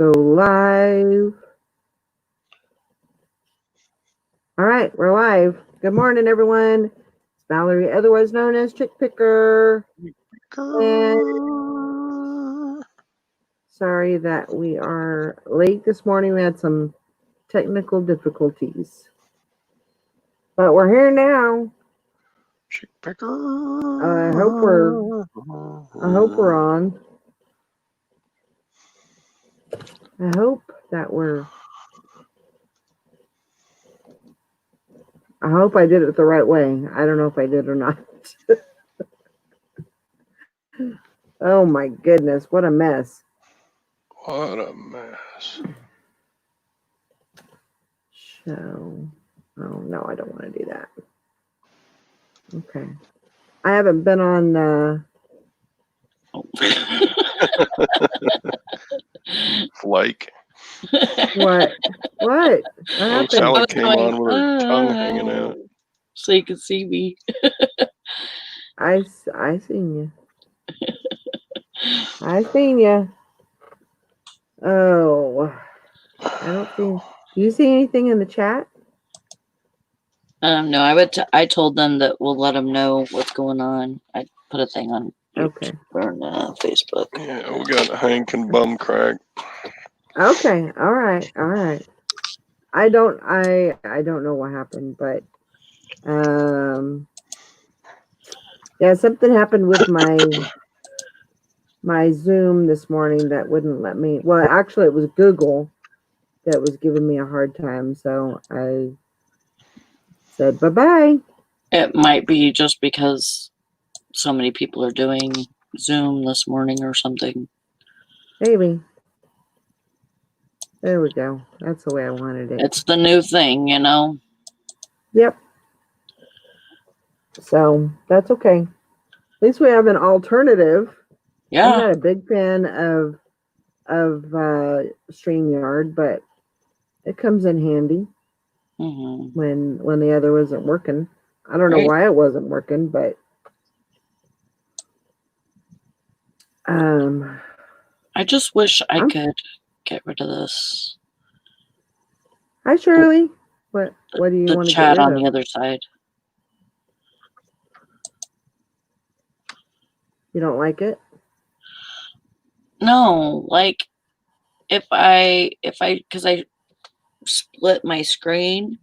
Go live. All right, we're live. Good morning, everyone. It's Valerie, otherwise known as Chick Picker. And sorry that we are late this morning. We had some technical difficulties, but we're here now. Chick Picker. I hope we're on. I hope that we're. I hope I did it the right way. I don't know if I did or not. Oh my goodness, what a mess. What a mess. So, oh no, I don't want to do that. Okay. I haven't been on Flake. What? What happened? Sally came on with her tongue hanging out. So you can see me. I seen you. I seen you. Oh, I don't see. Do you see anything in the chat? No, I told them that we'll let them know what's going on. I put a thing on Okay. or on Facebook. Yeah, we got Hank and Bum Crack. Okay. All right. I don't know what happened, but yeah, something happened with my Zoom this morning that wouldn't let me. Well, actually, it was Google that was giving me a hard time, so I said bye-bye. It might be just because so many people are doing Zoom this morning or something. Maybe. There we go. That's the way I wanted it. It's the new thing, you know? Yep. So that's okay. At least we have an alternative. Yeah. I'm not a big fan of StreamYard, but it comes in handy when the other wasn't working. I don't know why it wasn't working, but I just wish I could get rid of this. Hi, Shirley. What do you want to get rid of? The chat on the other side. You don't like it? No, like because I split my screen,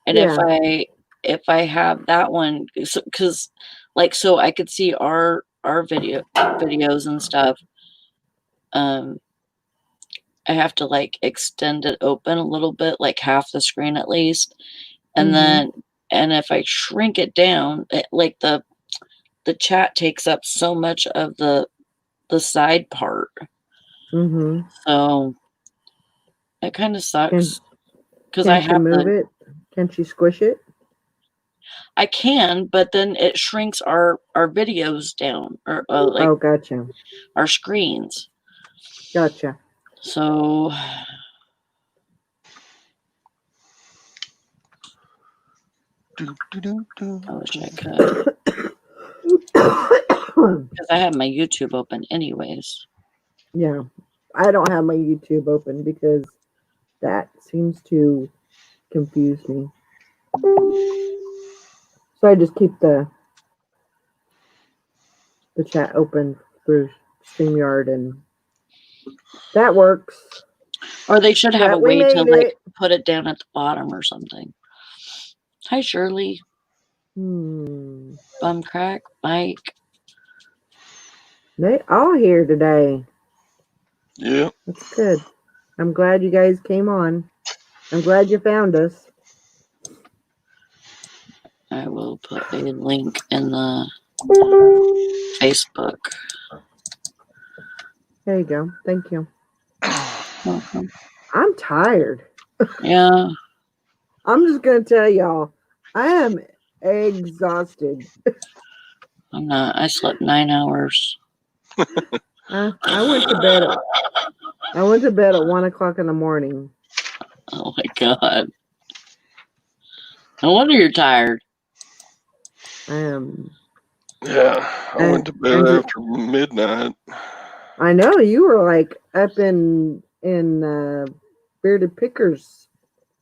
and if I have that one, because like so I could see our videos and stuff. I have to like extend it open a little bit, like half the screen at least, and then if I shrink it down, like the chat takes up so much of the side part. So it kind of sucks because I have to move it. Can't you squish it? I can, but then it shrinks our videos down, or like oh, gotcha. Our screens. Gotcha. So I wish I could. Because I have my YouTube open anyways. Yeah. I don't have my YouTube open because that seems to confuse me. So I just keep the chat open through StreamYard, and that works. Or they should have a way to like put it down at the bottom or something. Hi, Shirley. Bum Crack, Mike. They all here today. Yeah. That's good. I'm glad you guys came on. I'm glad you found us. I will put a link in the Facebook. There you go. Thank you. Welcome. I'm tired. Yeah. I'm just going to tell y'all, I am exhausted. I'm not. I slept 9 hours. I went to bed at 1 o'clock in the morning. Oh my God. No wonder you're tired. I am. Yeah, I went to bed after midnight. I know you were like up in in Bearded Pickers.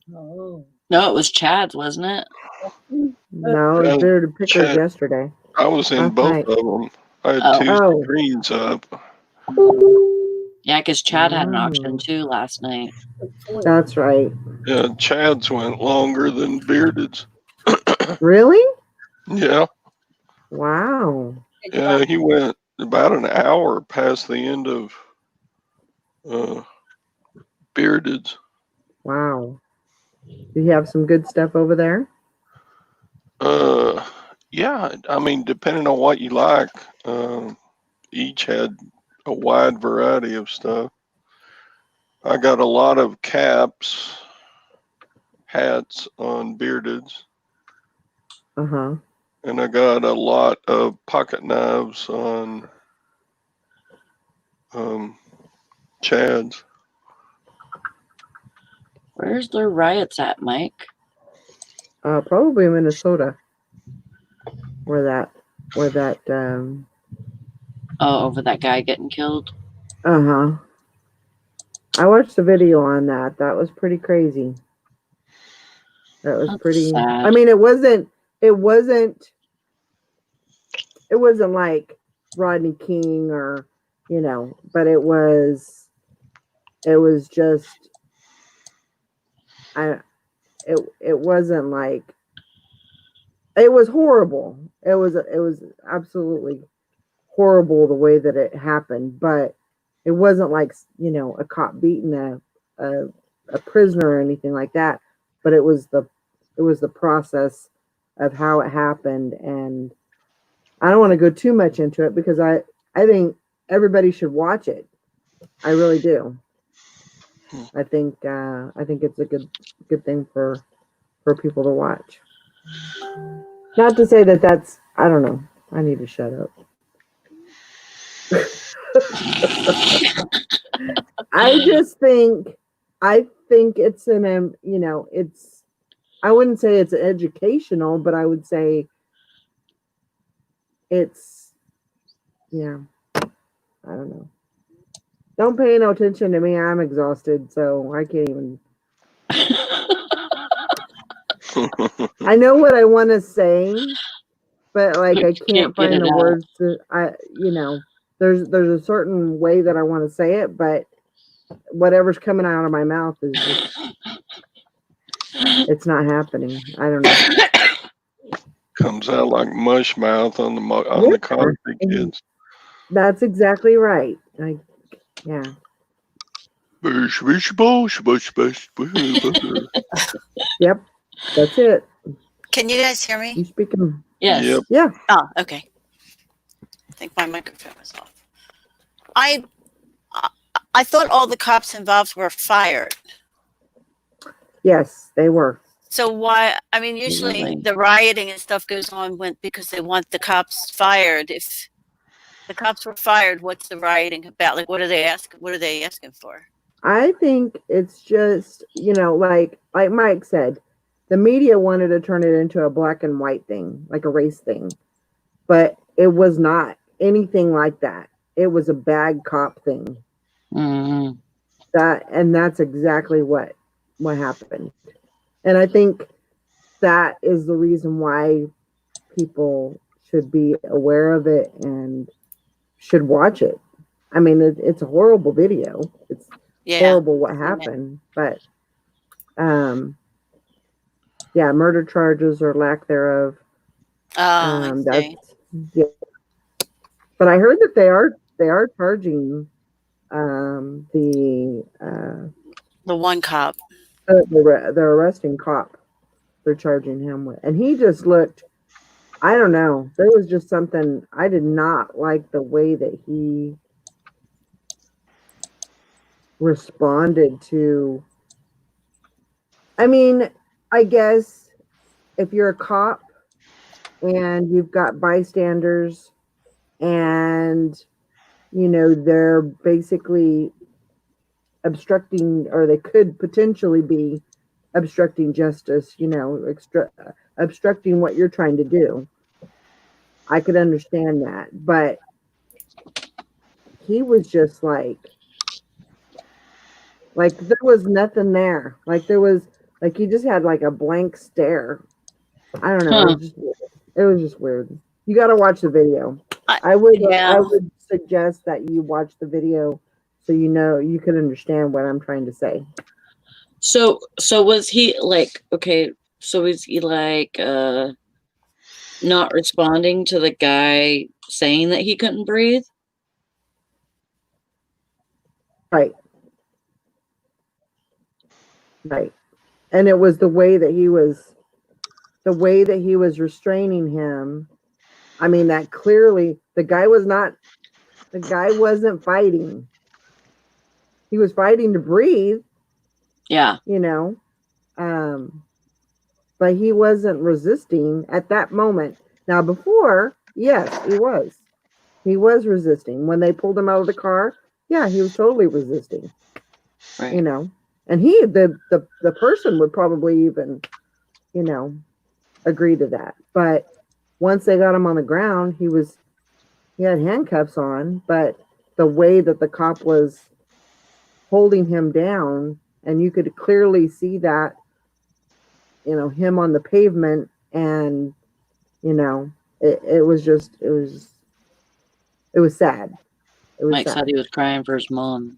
No, it was Chad's, wasn't it? No, it was Bearded Pickers Chad, yesterday. I was in Last both night. of them. I had Oh. two Oh. screens up. Yeah, because Chad had an auction Wow. too last night. That's right. Yeah, Chad's went longer than Bearded's. Really? Yeah, Wow. yeah, he went about an hour past the end of Bearded's. Wow. Do you have some good stuff over there? Yeah, I mean, depending on what you like, each had a wide variety of stuff. I got a lot of caps, hats on Bearded's, Uh-huh. and I got a lot of pocket knives on Chad's. Where's the riots at, Mike? Probably Minnesota. Where that Oh, over that guy getting killed. uh-huh. I watched the video on that. That was pretty crazy. That was That's pretty sad. I mean it wasn't like Rodney King or but it was just it wasn't like it was horrible. It was absolutely horrible the way that it happened, but it wasn't like a cop beating a prisoner or anything like that. But it was the process of how it happened, and I don't want to go too much into it because I think everybody should watch it. I really do. I think it's a good thing for people to watch. Not to say that that's I don't know. I need to shut up. I think it's it's I wouldn't say it's educational, but I would say it's I don't know. Don't pay no attention to me. I'm exhausted, so I can't even. I know what I want to say, but like I can't get find it the out. words to there's a certain way that I want to say it, but whatever's coming out of my mouth is just it's not happening. I don't know. Comes out like mush mouth on the concrete kids. That's exactly right. Yeah. Yep. That's it. Can you guys hear me? You speaking? Yes. Yep. Yeah. Oh, okay. I think my microphone was off. I thought all the cops involved were fired. Yes, they were. So why? I mean, usually Really? the rioting and stuff goes on because they want the cops fired. If the cops were fired, what's the rioting about? Like, what are they asking for? I think it's just, like Mike said, the media wanted to turn it into a black and white thing, like a race thing. But it was not anything like that. It was a bad cop thing. Mm-hmm. That's exactly what happened. And I think that is the reason why people should be aware of it and should watch it. I mean, it's a horrible video. It's horrible what happened, but murder charges or lack thereof. That's yeah. But I heard that they are charging the one cop. They're arresting cop. They're charging him with, and he just looked. I don't know. There was just something I did not like the way that he responded to. I mean, I guess if you're a cop and you've got bystanders and they're basically obstructing, or they could potentially be obstructing justice, obstructing what you're trying to do. I could understand that, but he was just like, Like there was nothing there. Like there was like he just had like a blank stare. I don't know. It Huh. was just weird. It was just weird. You got to watch the video. I- I would yeah. I would suggest that you watch the video so you know you can understand what I'm trying to say. So was he like, okay, so was he like not responding to the guy saying that he couldn't breathe? Right. Right. And it was the way that he was restraining him. I mean, that clearly the guy wasn't fighting. He was fighting to breathe, Yeah. you know. But he wasn't resisting at that moment. Now before, yes, he was. He was resisting. When they pulled him out of the car, yeah, he was totally resisting. Right. You know. And the person would probably even, you know, agree to that. But once they got him on the ground, he had handcuffs on, but the way that the cop was holding him down, and you could clearly see that, you know, him on the pavement, and you know, it was sad. It was Mike said sad. he was crying for his mom.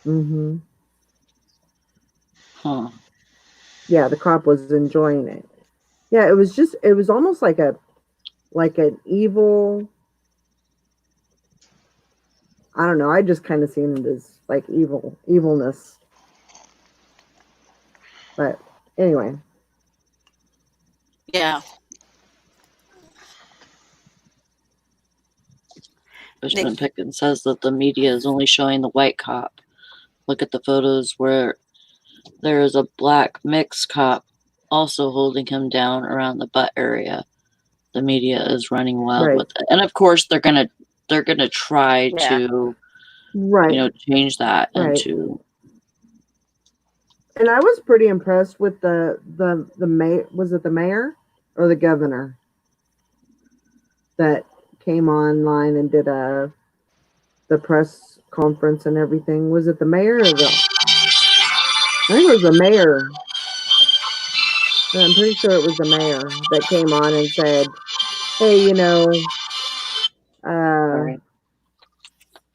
Mm-hmm. Huh. Yeah, the cop was enjoying it. Yeah, it was almost like an evil. I don't know. I just kind of seen it as like evilness. But anyway, Yeah. Bushman Pickens says that the media is only showing the white cop. Look at the photos where there is a black mixed cop also holding him down around the butt area. The media is running wild right, with it, and of course they're gonna try Yeah. to, right, you know, change that right. into. And I was pretty impressed with the mayor. Was it the mayor or the governor that came online and did the press conference and everything? Was it the mayor or I think it was the mayor. I'm pretty sure it was the mayor that came on and said, "Hey, uh, Sorry.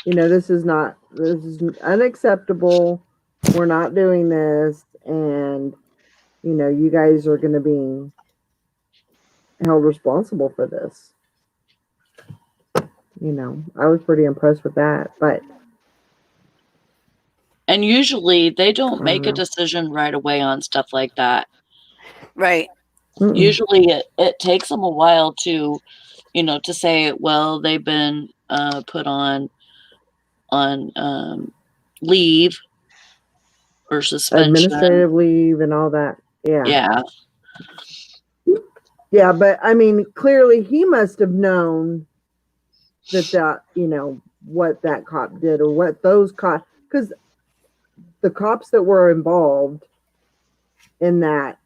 this is unacceptable. We're not doing this, and you guys are going to be held responsible for this." I was pretty impressed with that, but And usually they don't I make don't a know. decision right away on stuff like that. Right. Mm-mm. Usually it takes them a while to, to say, well, they've been put on leave or suspension. Administrative leave and all that. Yeah. Yeah, but I mean, clearly he must have known that what that cop did, or what those cops, because the cops that were involved in that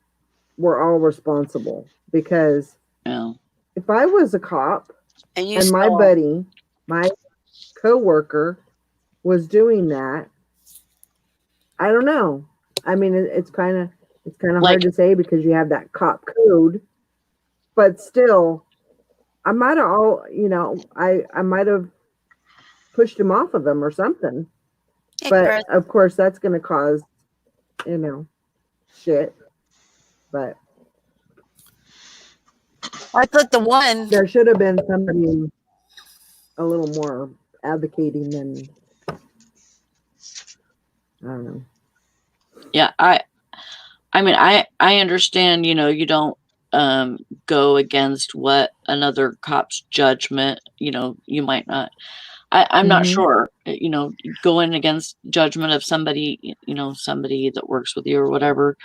were all responsible. Because Yeah. if I was a cop And my buddy, my coworker, was doing that, I don't know. I mean, it's kind of Like, hard to say because you have that cop code, but still, I might have I might have pushed him off of him or something. But of course, that's going to cause, shit. But I thought the one there should have been somebody a little more advocating than, I don't know. yeah, I mean, I understand, you don't go against what another cop's judgment, you might not. I'm not sure, going against judgment of somebody, somebody that works with you or whatever.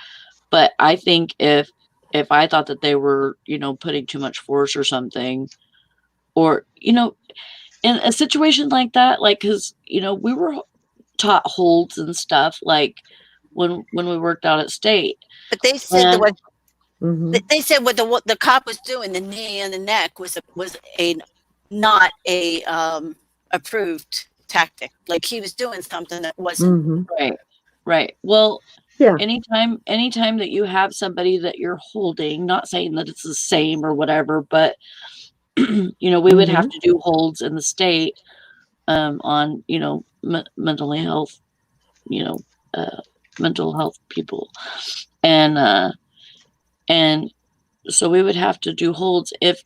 But I think if I thought that they were, putting too much force or something, or, in a situation like that, like, because, we were taught holds and stuff, like when we worked out at state. but they said And they said what the cop was doing, the knee and the neck was a not a approved tactic. Like he was doing something that wasn't. Mm-hmm. Right. Well, Yeah. anytime that you have somebody that you're holding, not saying that it's the same or whatever, but you know, we would have to do holds in the state on, you know, mental health, you know, mental health people. And so we would have to do holds if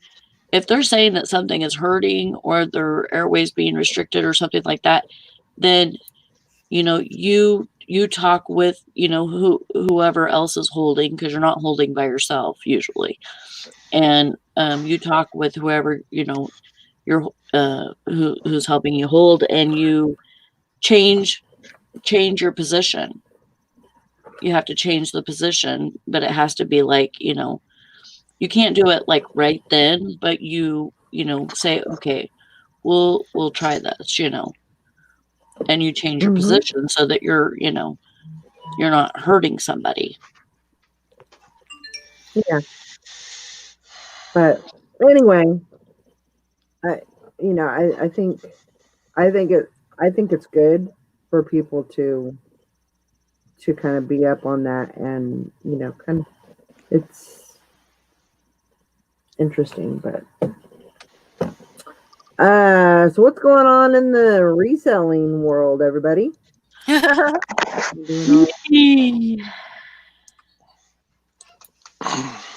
they're saying that something is hurting or their airways being restricted or something like that, then, you know, you talk with, you know, whoever else is holding, because you're not holding by yourself usually. And you talk with whoever, you know, you're who's helping you hold, and you change your position. You have to change the position, but it has to be like, you know, you can't do it like right then, but you know, say, okay, we'll try this, you know, and you change your position so that you're, you know, you're not hurting somebody. Yeah. But anyway, I think it's good for people to kind of be up on that, and you know, kind of, it's interesting. But so what's going on in the reselling world, everybody? I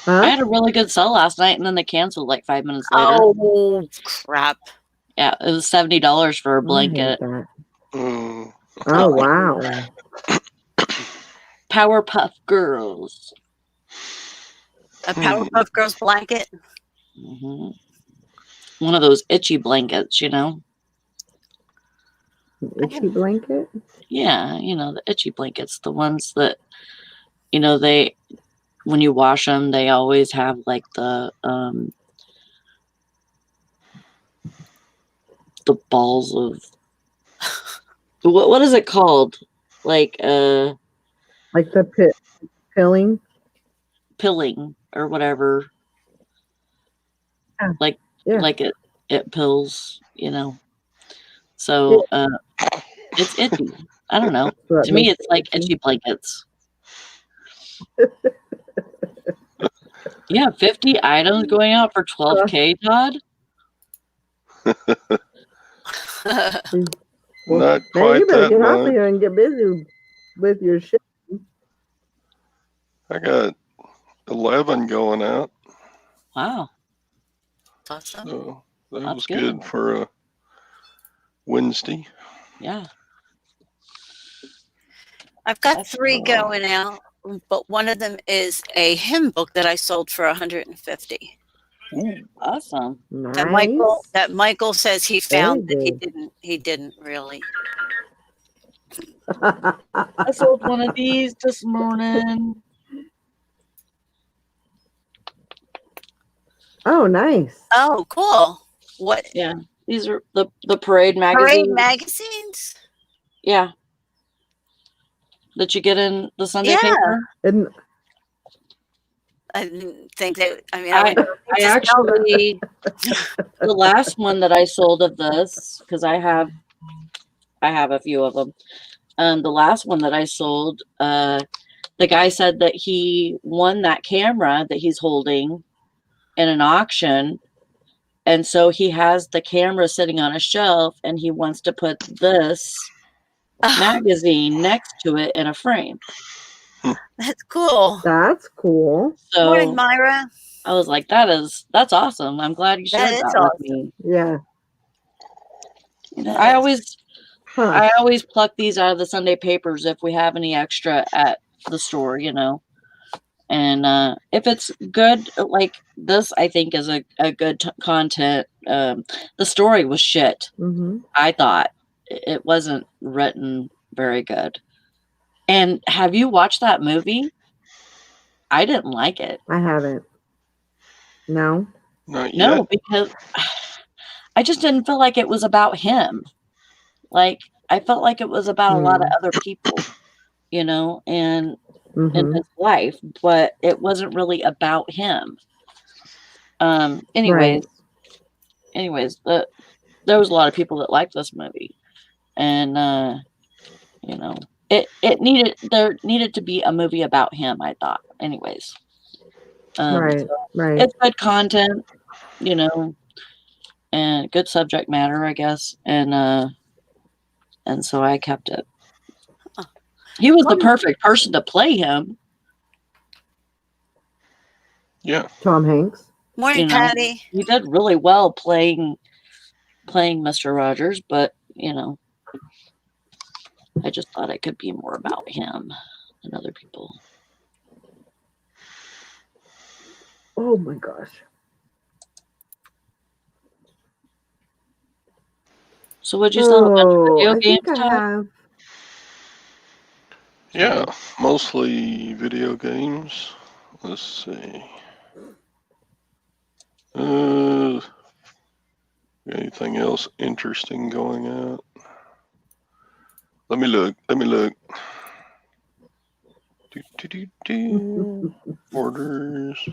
had a really good sell last night, and then they canceled like 5 minutes later. Oh crap! Yeah, it was $70 for a blanket. Mm. Oh wow! Powerpuff Girls. A Powerpuff Girls blanket. One of those itchy blankets, you know. Itchy blanket. Yeah, you know, the itchy blankets, the ones that, you know, they, when you wash them, they always have like the balls of what is it called? Like the pilling or whatever. Yeah. Like Yeah. like it pills, you know. So it's itchy. I don't know. To me, it's like itchy blankets. Yeah, 50 items going out for $12K, Todd. Not man, quite you better that get off much. of here and get busy with your shit. I got 11 going out. Wow. Awesome. So that That's was good for a Wednesday. Yeah. I've got 3 going out, but one of them is a hymn book that I sold for $150. Ooh. Awesome. Nice. That Michael says he found Very that good. he didn't really. I sold one of these this morning. Oh, nice. Oh, cool. What? Yeah, these are the Parade magazines. Parade magazines? Yeah. That you get in the Sunday paper. And I didn't think that. I mean, I actually the last one that I sold of this, because I have a few of them. The last one that I sold, the guy said that he won that camera that he's holding in an auction, and so he has the camera sitting on a shelf, and he wants to put this magazine next to it in a frame. That's cool. That's cool. So, morning, Myra. I was like, that's awesome. I'm glad you shared that with me. Yeah. You know, I always pluck these out of the Sunday papers if we have any extra at the store, you know. And if it's good, like this, I think is a good content. The story was shit. I thought it wasn't written very good. And have you watched that movie? I didn't like it. I haven't. No. Not No, yet. because I just didn't feel like it was about him. Like, I felt like it was about a lot of other people, you know, and in his life, but it wasn't really about him. Anyways, there was a lot of people that liked this movie. and you know, there needed to be a movie about him, I thought. Anyways. Right, So right. it's good content, you know, and good subject matter, I guess. And so I kept it. Huh. He was the perfect person to play him. Yeah. Tom Hanks. Morning, You know, Patty. he did really well playing Mr. Rogers, but you know, I just thought it could be more about him than other people. Oh my gosh. So would you sell a bunch of video I games, think I Todd? have. Yeah. Mostly video games. Let's see. Anything else interesting going out? Let me look. Orders.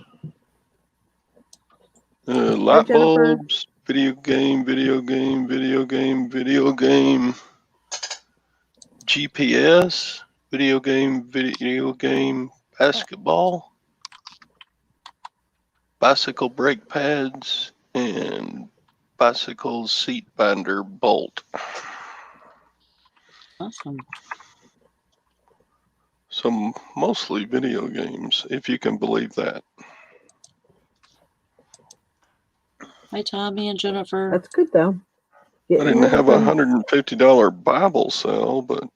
Hi, Light Jennifer. bulbs. Video game. GPS. Video game. Basketball. Bicycle brake pads. And bicycle seat binder bolt. Awesome. So mostly video games, if you can believe that. Hi, Tommy and Jennifer. That's good though. I Getting didn't have a everything. $150 Bible sale, but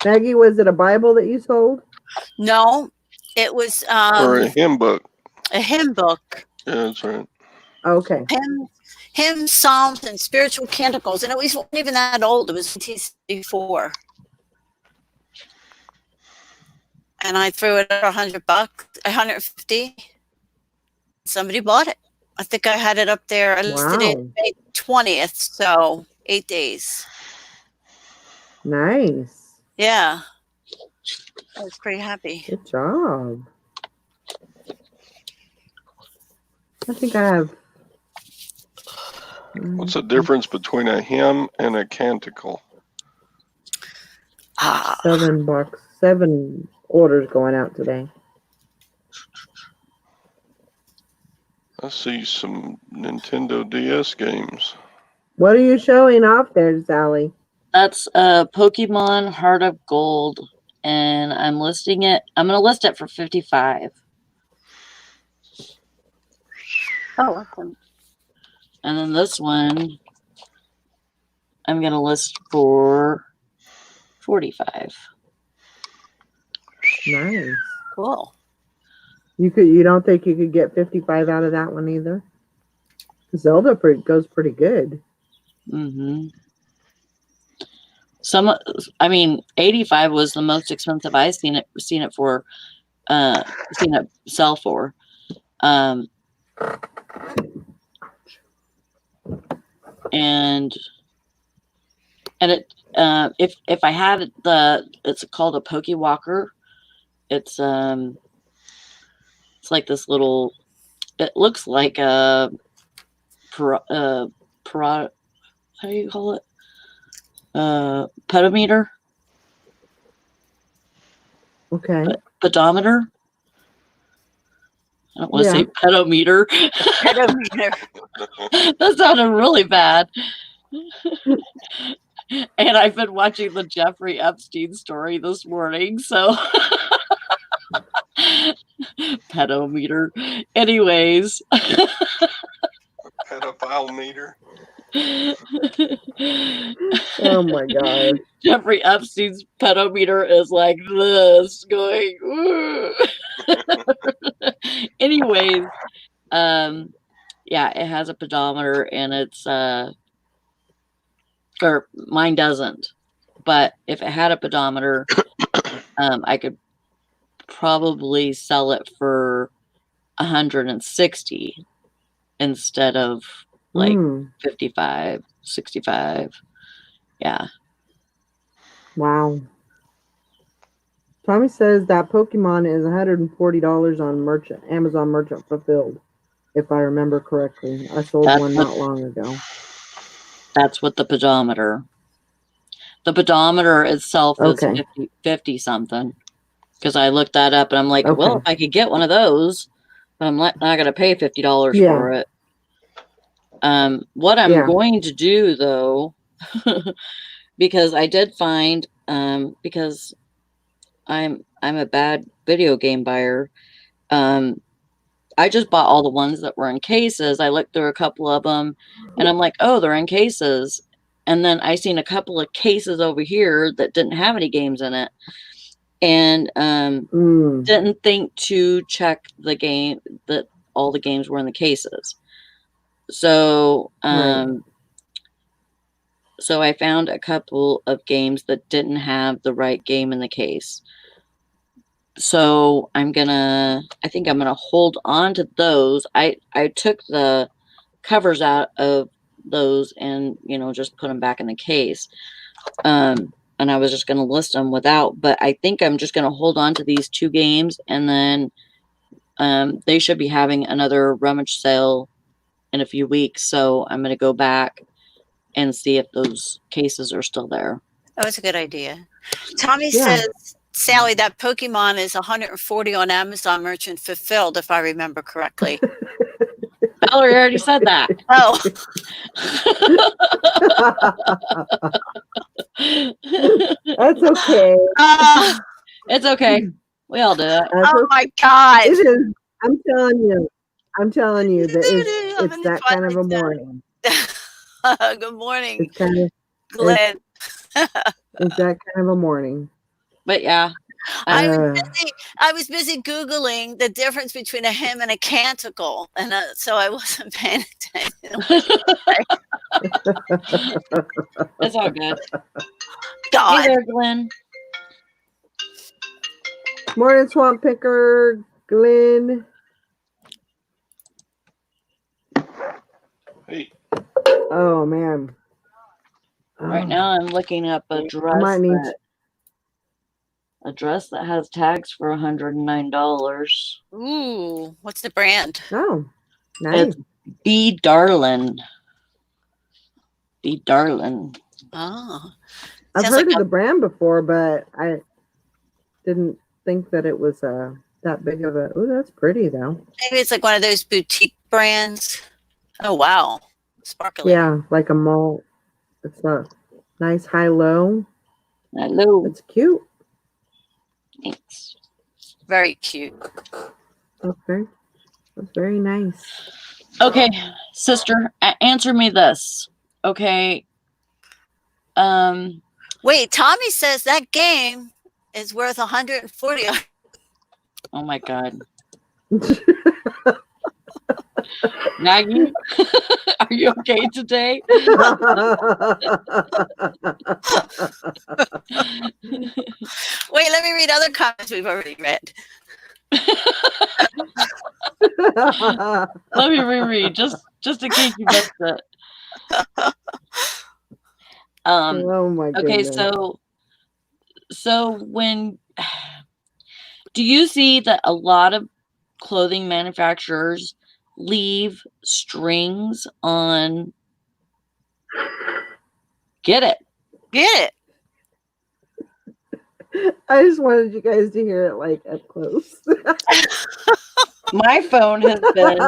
Maggie, was it a Bible that you sold? No, it was or a hymn book. a hymn book. Yeah, that's right. Okay. Hymns, psalms, and spiritual canticles, and it wasn't even that old. It was 1964. And I threw it at $100, $150. Somebody bought it. I think I had it up there. I listed it Wow. May 20th, so 8 days. Nice. Yeah, I was pretty happy. Good job. I think I have. What's the difference between a hymn and a canticle? Ah, $7 orders going out today. I see some Nintendo DS games. What are you showing off there, Sally? That's Pokemon Heart of Gold, and I'm listing it. I'm going to list it for $55. oh, awesome. And then this one, I'm going to list for $45. Nice. Cool. You don't think you could get 55 out of that one either? Zelda goes pretty good. Mm-hmm. I mean, 85 was the most expensive I've seen it for, seen it sell for. And it, if I had it's called a Poke Walker. It's like this little. It looks like a how do you call it? Pedometer. Okay. Pedometer. I don't want to say pedometer. That sounded really bad. And I've been watching the Jeffrey Epstein story this morning, so pedometer. Anyways. Pedophile meter. Oh my God. Jeffrey Epstein's pedometer is like this, going. Anyways, yeah, it has a pedometer, and it's or mine doesn't. But if it had a pedometer, I could probably sell it for 160 instead of like 55, 65. Yeah. Wow. Tommy says that Pokemon is $140 on Amazon Merchant Fulfilled. if I remember correctly. I sold That's one what, not long ago. that's what the pedometer. The pedometer itself is Okay. 50 something. Because I looked that up and I'm like, well, Okay. if I could get one of those, but I'm not going to pay $50 Yeah. for it. What I'm Yeah. going to do though, because I did find, because I'm a bad video game buyer. I just bought all the ones that were in cases. I looked through a couple of them and I'm like, oh, they're in cases. And then I seen a couple of cases over here that didn't have any games in it. And didn't think to check the game that all the games were in the cases. So Right. so I found a couple of games that didn't have the right game in the case. So I think I'm gonna hold on to those. I took the covers out of those and just put them back in the case. And I was just gonna list them without, but I think I'm just gonna hold on to these two games, and then they should be having another rummage sale in a few weeks. So I'm gonna go back and see if those cases are still there. That was a good idea. Tommy Yeah. says, Sally, that Pokemon is 140 on Amazon Merchant Fulfilled, if I remember correctly. Valerie already said that. Oh, That's okay. It's okay. We all do it. That's oh okay. my God. It is. I'm telling you that I'm it's in that kind of a Twilight Zone. morning. Good morning, It's kind of Glenn. it's that kind of a morning. But yeah. I was busy Googling the difference between a hymn and a canticle, and so I wasn't paying attention. It's all good. God. Hey there, Glenn. Morning, Swamp Picker, Glenn. Hey, Oh man. Right now I'm looking up a dress might need that has tags for $109. Ooh, what's the brand? Oh, nice. It's Be Darlin'. Be Darlin'. Oh, I've sounds heard like of the brand before, but I didn't think that it was that big of a. Oh, that's pretty though. maybe it's like one of those boutique brands. Oh wow, sparkly. Yeah, like a mall. It's a nice high low. Hello. It's cute. Thanks. Very cute. Okay, that's very nice. Okay, sister, answer me this. Okay. Wait, Tommy says that game is worth 140. Oh my God. Maggie, are you okay today? Wait, let me read other comments we've already read. Let me reread just in case you missed it. Oh my okay, goodness. so when do you see that a lot of clothing manufacturers leave strings on? Get it. I just wanted you guys to hear it like up close. My phone has been.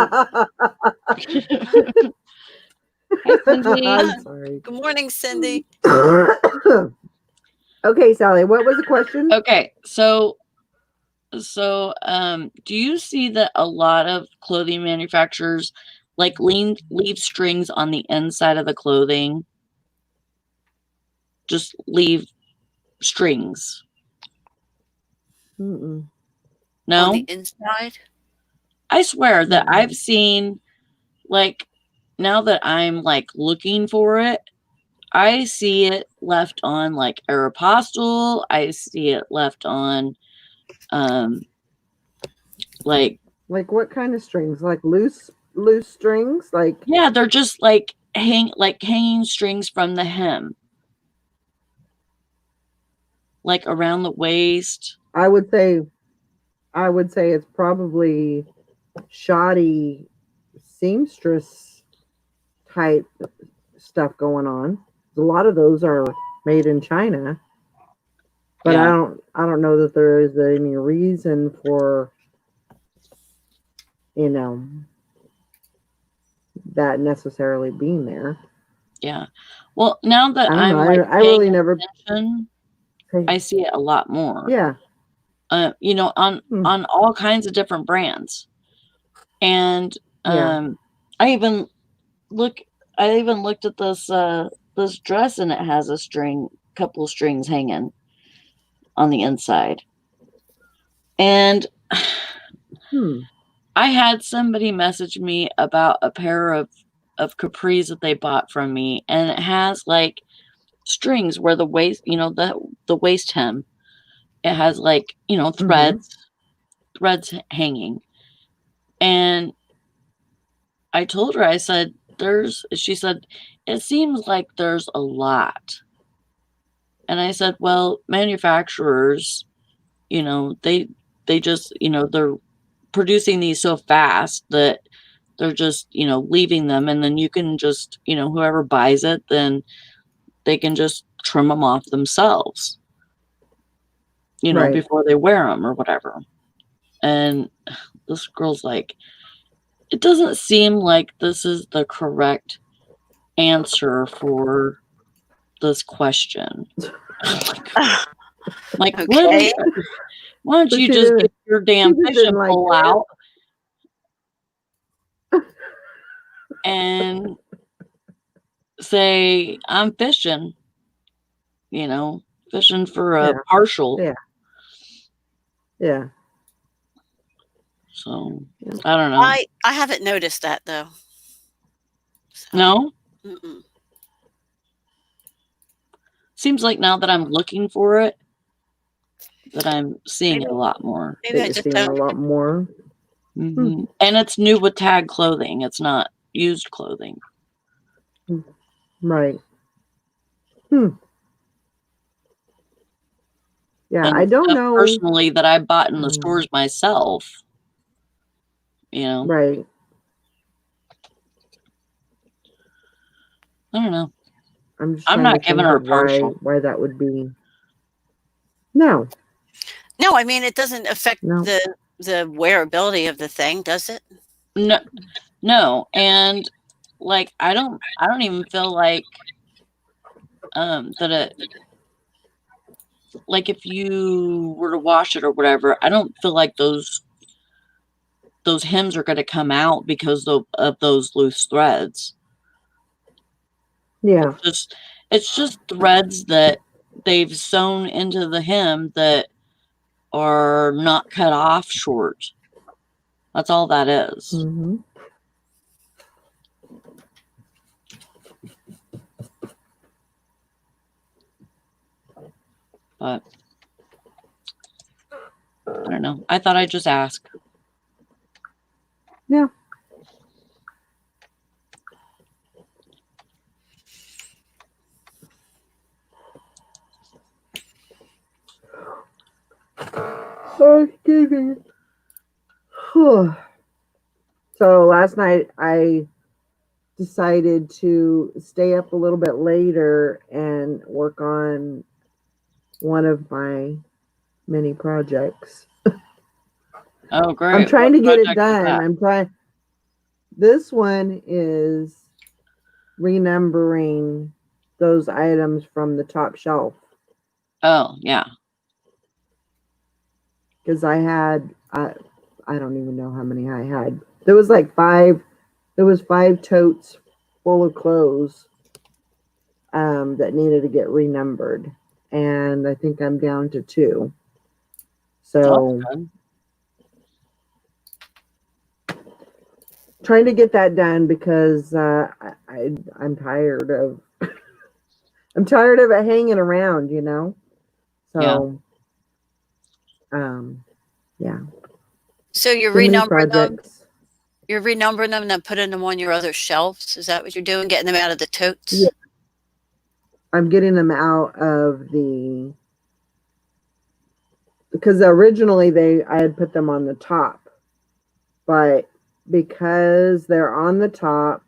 Hi, Cindy. I'm sorry. Good morning, Cindy. Okay, Sally, what was the question? Okay, so do you see that a lot of clothing manufacturers like leave strings on the inside of the clothing? Just leave strings. Mm-mm. No? On the inside? I swear that I've seen, like, now that I'm like looking for it, I see it left on like Aeropostale. I see it left on like what kind of strings? Like loose strings? Like yeah, they're just like hanging strings from the hem. Like around the waist. I would say it's probably shoddy seamstress type stuff going on. A lot of those are made in China, but Yeah. I don't know that there is any reason for, you know, that necessarily being there. Yeah. Well, now that I don't know. I'm like I paying really never. attention, I see it a lot more. Yeah. You know, on all kinds of different brands. And Yeah. I even looked at this this dress, and it has a couple of strings hanging on the inside. And I had somebody message me about a pair of capris that they bought from me, and it has like strings where the waist, you know, the waist hem, it has like, you know, threads hanging. And I told her, I said, she said, it seems like there's a lot. And I said, well, manufacturers, you know, they just, you know, they're producing these so fast that they're just, you know, leaving them. And then you can just, you know, whoever buys it, then they can just trim them off themselves, you know, before they wear them or whatever. And this girl's like, it doesn't seem like this is the correct answer for this question. Like, Okay. why don't you just get your damn fishing pole out and say, I'm fishing, you know, fishing for a partial. Yeah. Yeah. So, I don't know. I haven't noticed that, though. So. No? Mm-mm. Seems like now that I'm looking for it, that I'm seeing it a lot more. Maybe I just don't. A lot more. Mm-hmm. And it's new with tag clothing. It's not used clothing. Right. Yeah, And I don't know personally that I bought in the stores myself. You know. Right. I don't know. I'm not giving her a partial. Why that would be. No. No, I mean it doesn't affect the wearability of the thing, does it? No, and like I don't even feel like that it, like if you were to wash it or whatever, I don't feel like those hems are going to come out because of those loose threads. Yeah. It's just threads that they've sewn into the hem that are not cut off short. That's all that is. Mm-hmm. But I don't know. I thought I'd just ask. Yeah. Oh, excuse me. So last night I decided to stay up a little bit later and work on one of my many projects. Oh, great. I'm trying to get it done. This one is renumbering those items from the top shelf. Oh, yeah. Because I don't even know how many I had. There was like 5 totes full of clothes that needed to get renumbered. And I think I'm down to 2. So trying to get that done because I'm tired of I'm tired of it hanging around, you know. So yeah. So you're renumbering them. You're renumbering them and then putting them on your other shelves. Is that what you're doing? Getting them out of the totes? Yeah. I'm getting them out of because originally I had put them on the top, but because they're on the top,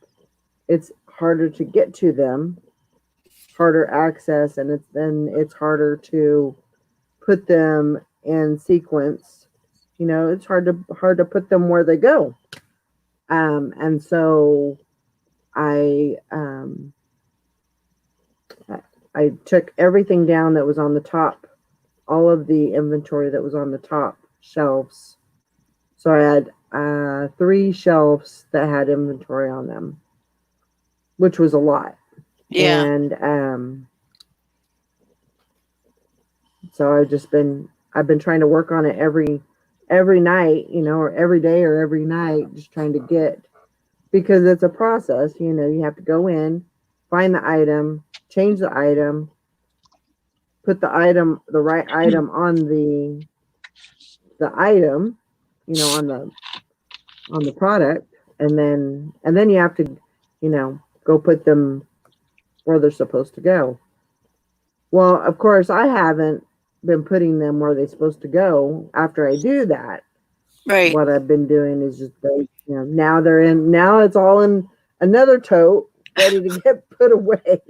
it's harder to get to them, harder access, and it's harder to put them in sequence. It's hard to put them where they go. And so I took everything down that was on the top, all of the inventory that was on the top shelves. So I had 3 shelves that had inventory on them, which was a lot. Yeah. And so I've been trying to work on it every night, or every day or every night, just trying to get, because it's a process. You have to go in, find the item, change the item, put the right item on the item, on the product, and then you have to, go put them where they're supposed to go. Well, of course, I haven't been putting them where they're supposed to go after I do that. Right. What I've been doing is just, now it's all in another tote ready to get put away.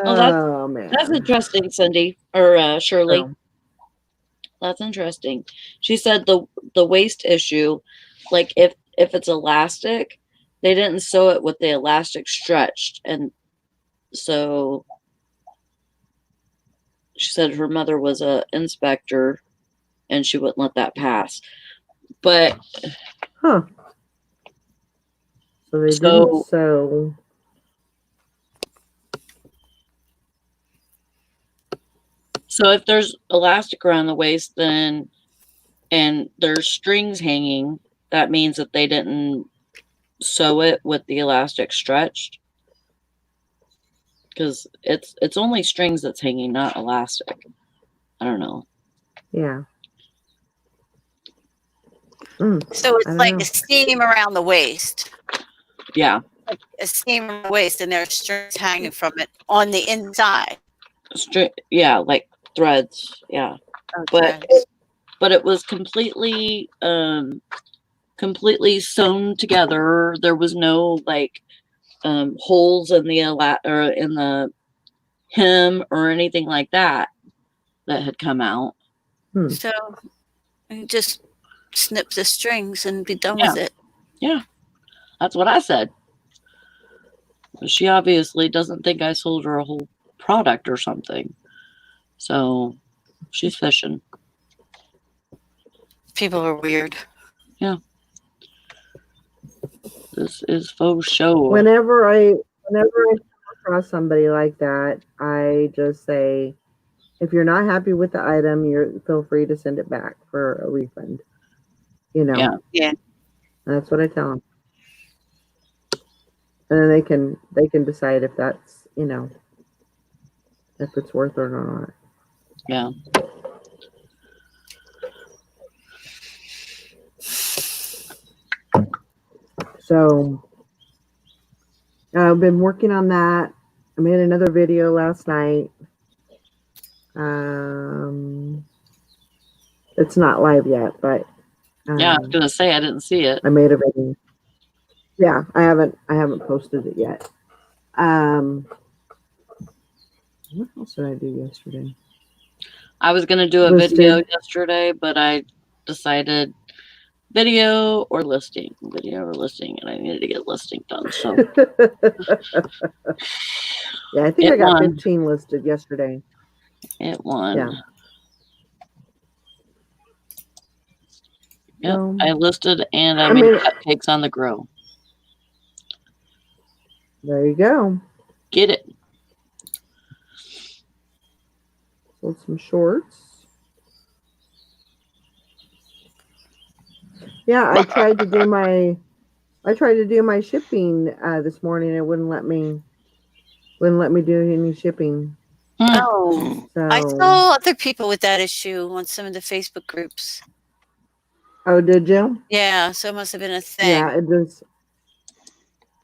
Oh, man. That's interesting, Cindy, or Shirley. So, That's interesting. She said the waist issue, like if it's elastic, they didn't sew it with the elastic stretched, and so she said her mother was a inspector and she wouldn't let that pass. But so they didn't sew. So if there's elastic around the waist, then and there's strings hanging, that means that they didn't sew it with the elastic stretched, because it's only strings that's hanging, not elastic. I don't know. Yeah. So it's like a seam around the waist. Yeah. Like a seam around the waist, and there's strings hanging from it on the inside. Yeah, like threads. Yeah. Okay. But it was completely sewn together. There was no like holes in the or in the hem or anything like that had come out. So you just snip the strings and be done with it. Yeah, that's what I said. She obviously doesn't think I sold her a whole product or something, so she's fishing. People are weird. Yeah. This is faux show. Whenever I come across somebody like that, I just say, if you're not happy with the item, feel free to send it back for a refund. Yeah. That's what I tell them, and then they can decide if that's if it's worth it or not. Yeah. So I've been working on that. I made another video last night. It's not live yet, but yeah, I was gonna say I didn't see it. I made a video. Yeah, I haven't posted it yet. What else did I do yesterday? I was gonna do a video yesterday, but I decided video or listing, and I needed to get listing done. So yeah, I think I got 15 listed yesterday. It won. Yeah. Yep, I listed and I made cupcakes on the grill. There you go. Get it. Sold some shorts. Yeah, I tried to do my shipping this morning. It wouldn't let me do any shipping. Oh, So, I saw other people with that issue on some of the Facebook groups. Oh, did you? Yeah, so it must have been a thing. Yeah, it just.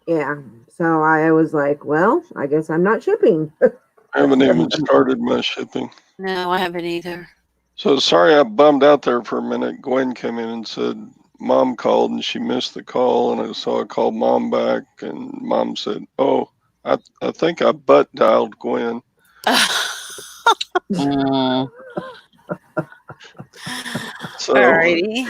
Yeah, so I was like, well, I guess I'm not shipping. I haven't even started my shipping. No, I haven't either. So sorry I bummed out there for a minute. Gwen came in and said Mom called and she missed the call, and so I called Mom back, and Mom said, "Oh, I think I butt dialed Gwen." Mm. So Alrighty.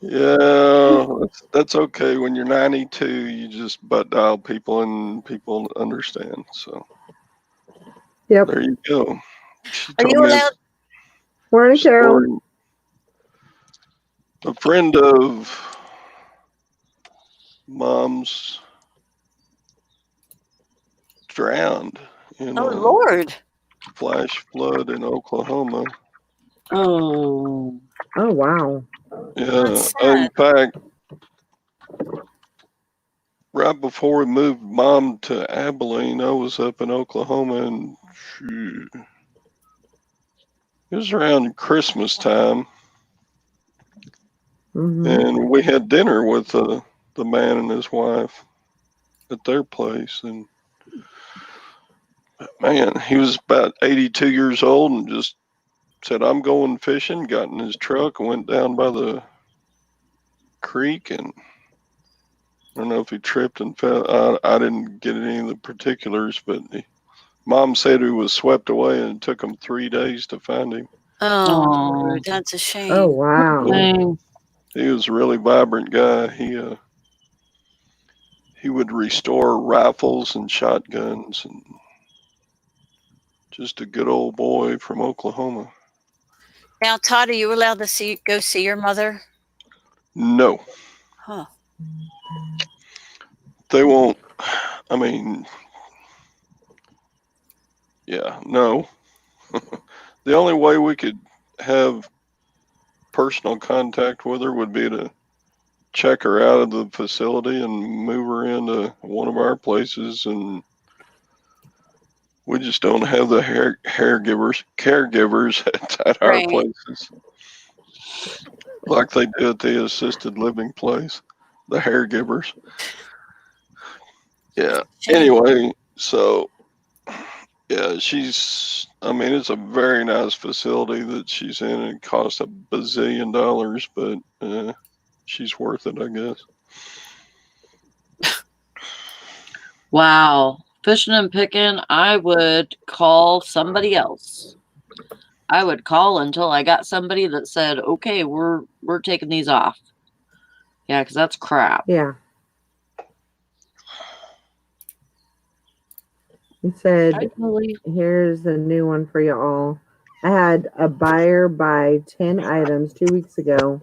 yeah, that's okay. When you're 92, you just butt dial people, and people understand. So Yep. there you go. She Are told you me allowed? Morning, a Carol. story. A friend of Mom's drowned in Oh a Lord. flash flood in Oklahoma. Oh. Oh, wow. Yeah, That's in sad. fact, right before we moved Mom to Abilene, I was up in Oklahoma, and shoot, it was around Christmas time, Hmm. and we had dinner with the man and his wife at their place, and man, he was about 82 years old and just said, "I'm going fishing," got in his truck and went down by the creek, and I don't know if he tripped and fell. I didn't get any of the particulars, but Mom said he was swept away, and it took them 3 days to find him. Oh Oh. Lord, that's a Oh, shame. wow. Dang. He was a really vibrant guy. He would restore rifles and shotguns, and just a good old boy from Oklahoma. Now, Todd, are you allowed to go see your mother? No, Huh. they won't. I mean, yeah, no. The only way we could have personal contact with her would be to check her out of the facility and move her into one of our places, and we just don't have the caregivers at our Right. places like they do at the assisted living place, the caregivers. Yeah. Shame. Anyway, so yeah, I mean, it's a very nice facility that she's in. It costs $1 bazillion, but she's worth it, I guess. Wow. Fishing and picking, I would call somebody else. I would call until I got somebody that said, "Okay, we're taking these off." Yeah, because that's crap. Yeah. He said, I believe. here's a new one for you all. I had a buyer buy 10 items 2 weeks ago.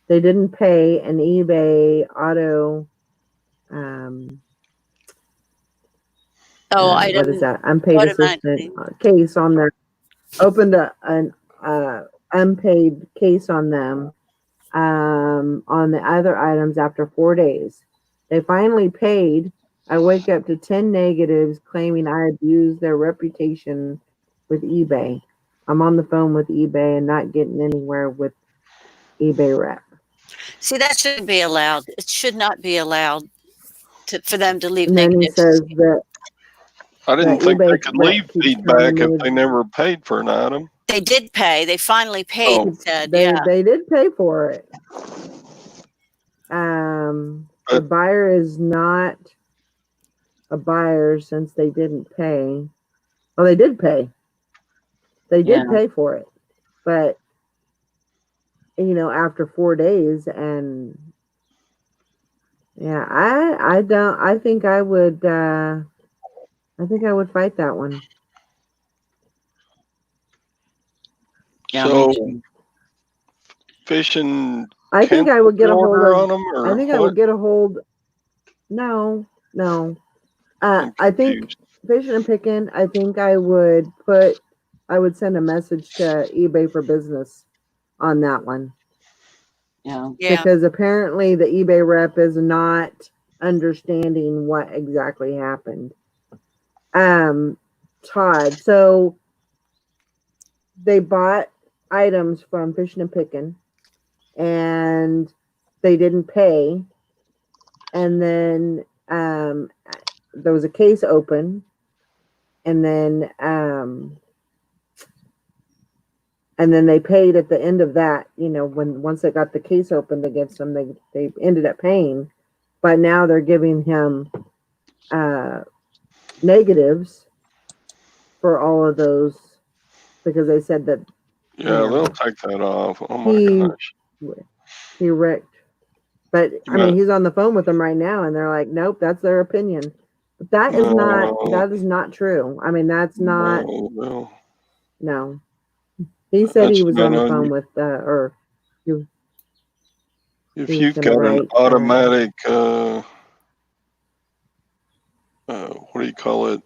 They didn't pay an eBay auto, Oh, what is that? Unpaid automatically. assistant case on their, opened an unpaid case on them, on the other items after 4 days. They finally paid. I wake up to 10 negatives claiming I abused their reputation with eBay. I'm on the phone with eBay and not getting anywhere with eBay rep. See, that shouldn't be allowed. It should not be allowed for them to leave And then he negatives. says that I the didn't think eBay they could rep leave keeps telling feedback if me they never paid for an item. They did pay. They finally paid. Oh. Said, they yeah. they did pay for it. The But buyer is not a buyer since they didn't pay. Oh, they did pay. They did Yeah. pay for it, but after 4 days, and yeah, I don't. I think I would. I think I would fight that one. Yeah, me so too. fishing I think I would get a hold order on of. them, or I think I what? would get a hold. No, no. I'm I think confused. fishing and picking. I think I would put. I would send a message to eBay for Business on that one. Yeah. Yeah. Because apparently the eBay rep is not understanding what exactly happened. Todd, so they bought items from Fishing and Picking and they didn't pay, and then there was a case open, and then and then they paid at the end of that. Once they got the case opened against him, they ended up paying, but now they're giving him negatives for all of those because they said that they'll take that off. Oh my he gosh. he wrecked. But I mean, he's on the phone with them right now, and they're like, "Nope, that's their opinion." But that is not true. I mean, that's not. No, he said he was on the phone with if you've got an automatic, what do you call it?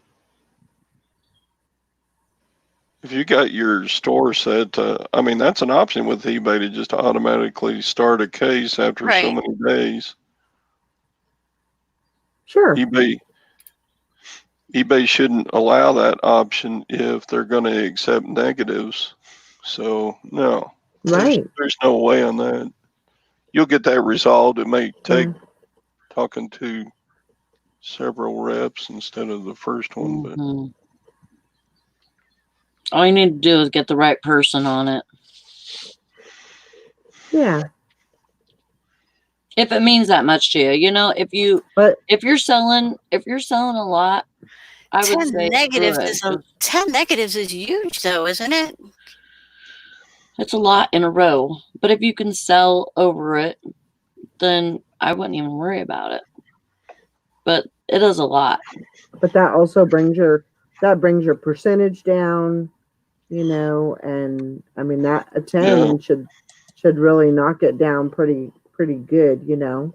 If you got your store set to, I mean, that's an option with eBay to just automatically start a case after so many days. Sure. eBay shouldn't allow that option if they're going to accept negatives. So no, there's no way on that. You'll get that resolved. It may take talking to several reps instead of the first one, but all you need to do is get the right person on it. Yeah. If it means that much to you, if you're selling a lot, I would say 10 negatives is huge though, isn't it? It's a lot in a row. But if you can sell over it, then I wouldn't even worry about it. But it is a lot. But that also brings your percentage down, and I mean that a 10 should really knock it down pretty good, that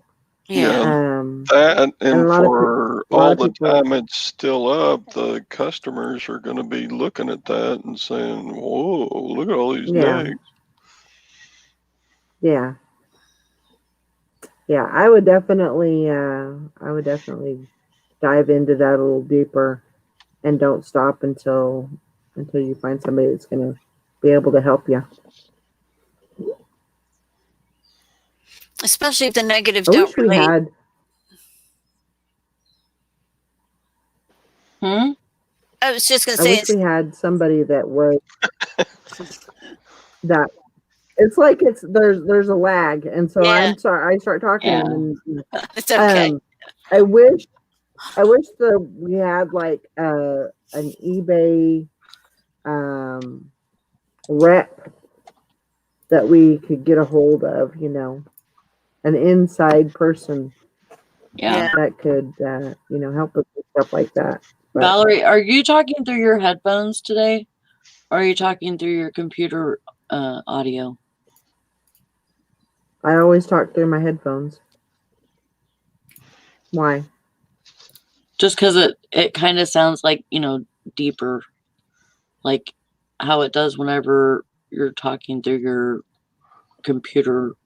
and for all the time it's still up, the customers are going to be looking at that and saying, "Whoa, look at all these negs." Yeah, I would definitely dive into that a little deeper, and don't stop until you find somebody that's going to be able to help you. Especially if the negatives don't relate. I was just going to say. I wish we had somebody that was that. It's like there's a lag, and so I'm sorry. I start talking, and it's okay. I wish we had like an eBay rep that we could get a hold of, an inside person that could help us with stuff like that. But, Valerie, are you talking through your headphones today, or are you talking through your computer audio? I always talk through my headphones. Why? Just because it kind of sounds like, deeper, like how it does whenever you're talking through your computer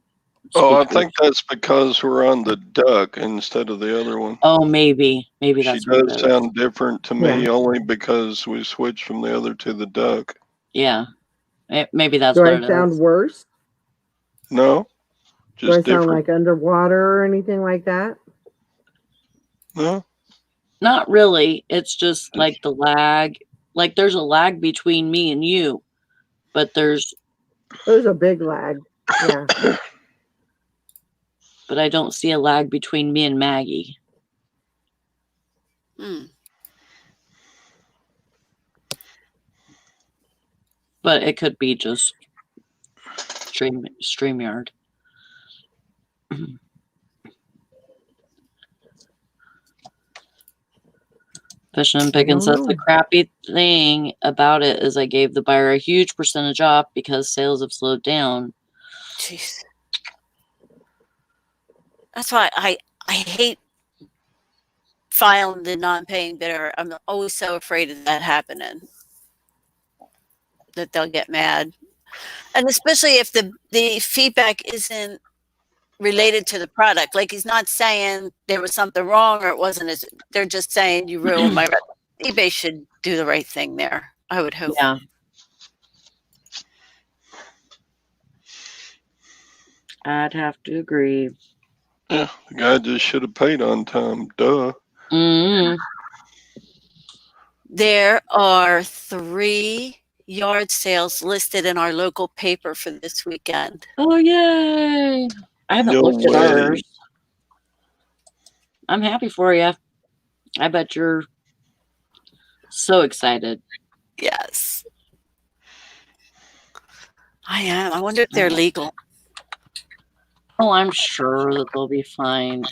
speakers. I think that's because we're on the duck instead of the other one. Oh, maybe that's she does sound different to me only because we switched from the other to the duck. Yeah, maybe that's what it is. Do I sound worse? No, just do I sound like underwater or anything like that? No, not really. It's just like the lag. Like there's a lag between me and you, but there's a big lag. Yeah. But I don't see a lag between me and Maggie. But it could be just StreamYard. Fishing and Picking says the crappy thing about it is I gave the buyer a huge percentage off because sales have slowed down. Jeez. That's why I hate filing the non-paying bidder. I'm always so afraid of that happening, that they'll get mad. And especially if the feedback isn't related to the product. Like he's not saying there was something wrong or it wasn't they're just saying you ruined my eBay should do the right thing there, I would hope. Yeah. I'd have to agree. Yeah, the guy just should have paid on time. Duh. Mm-hmm. There are 3 yard sales listed in our local paper for this weekend. Oh, yay. I haven't No looked at way. ours. I'm happy for you. I bet you're so excited. Yes. I am. I wonder if they're legal. Oh, I'm sure that they'll be fine.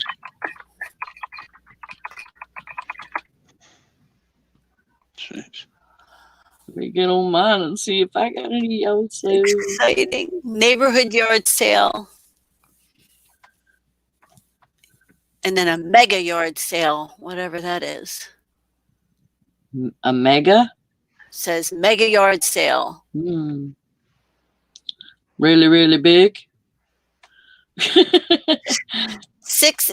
Jeez. Let me get on mine and see if I got any yard sales. Exciting. Neighborhood yard sale. And then a mega yard sale, whatever that is. A mega? Says mega yard sale. Hmm. Really, really big? It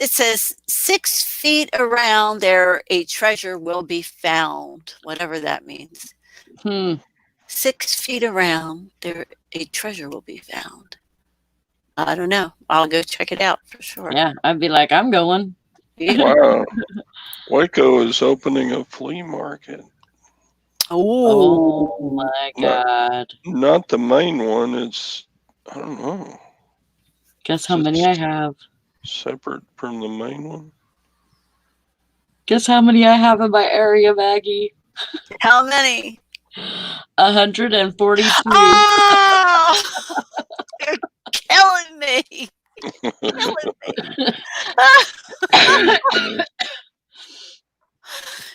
says 6 feet around there, a treasure will be found, whatever that means. 6 feet around there, a treasure will be found. I don't know. I'll go check it out for sure. Yeah, I'd be like, I'm going. Wow. Waco is opening a flea market. Oh my God. Not the main one. It's, I don't know. Guess how many I have? Separate from the main one. Guess how many I have in my area, Maggie? How many? 142. Oh, you're killing me. Killing me.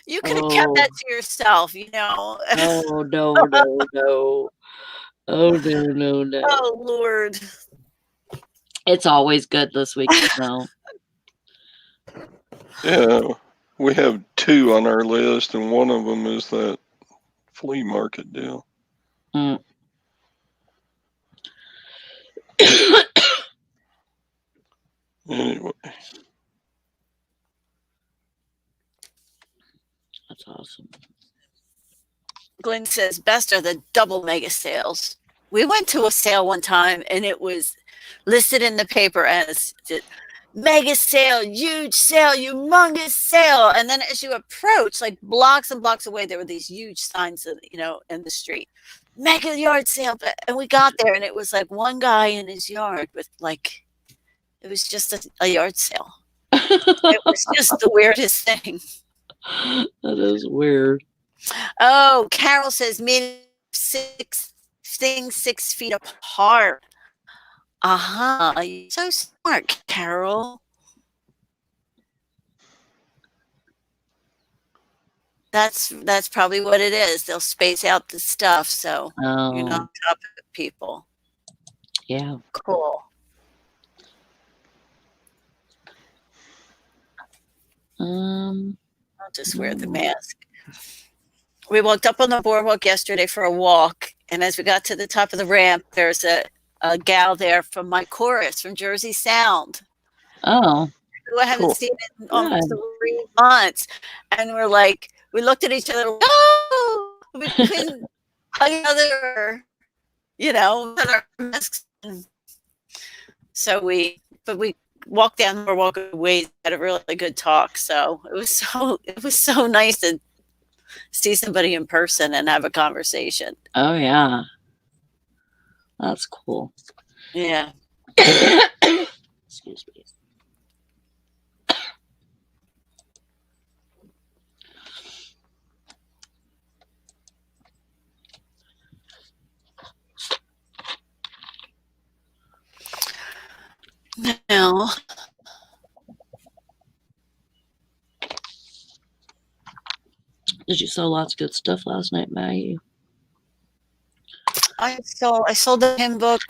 You could have kept that to yourself, you know. Oh, no, no, no. Oh, no, no, no. Oh, Lord. It's always good this week to know. Yeah, we have 2 on our list, and one of them is that flea market deal. Mm. Anyway, That's awesome. Glenn says, best are the double mega sales. We went to a sale one time and it was listed in the paper as mega sale, huge sale, humongous sale. And then as you approach, like blocks and blocks away, there were these huge signs, you know, in the street. Mega yard sale. And we got there and it was like one guy in his yard with like, it was just a yard sale. It was just the weirdest thing. That is weird. Oh, Carol says meeting 6 feet apart. You're so smart, Carol. That's probably what it is. They'll space out the stuff so you're not on top of people. Yeah. Cool. I'll just wear the mask. We walked up on the boardwalk yesterday for a walk, and as we got to the top of the ramp, there's a gal there from my chorus from Jersey Sound. Oh. Who I haven't seen in almost 3 months. And we're like, we looked at each other, oh, we couldn't hug each other, you know, put our masks on. So we walked down the boardwalk away, had a really good talk. So it was so nice to see somebody in person and have a conversation. Oh yeah. That's cool. Yeah. Excuse me. Now, Did you sell lots of good stuff last night, Maggie? I sold the hymn book.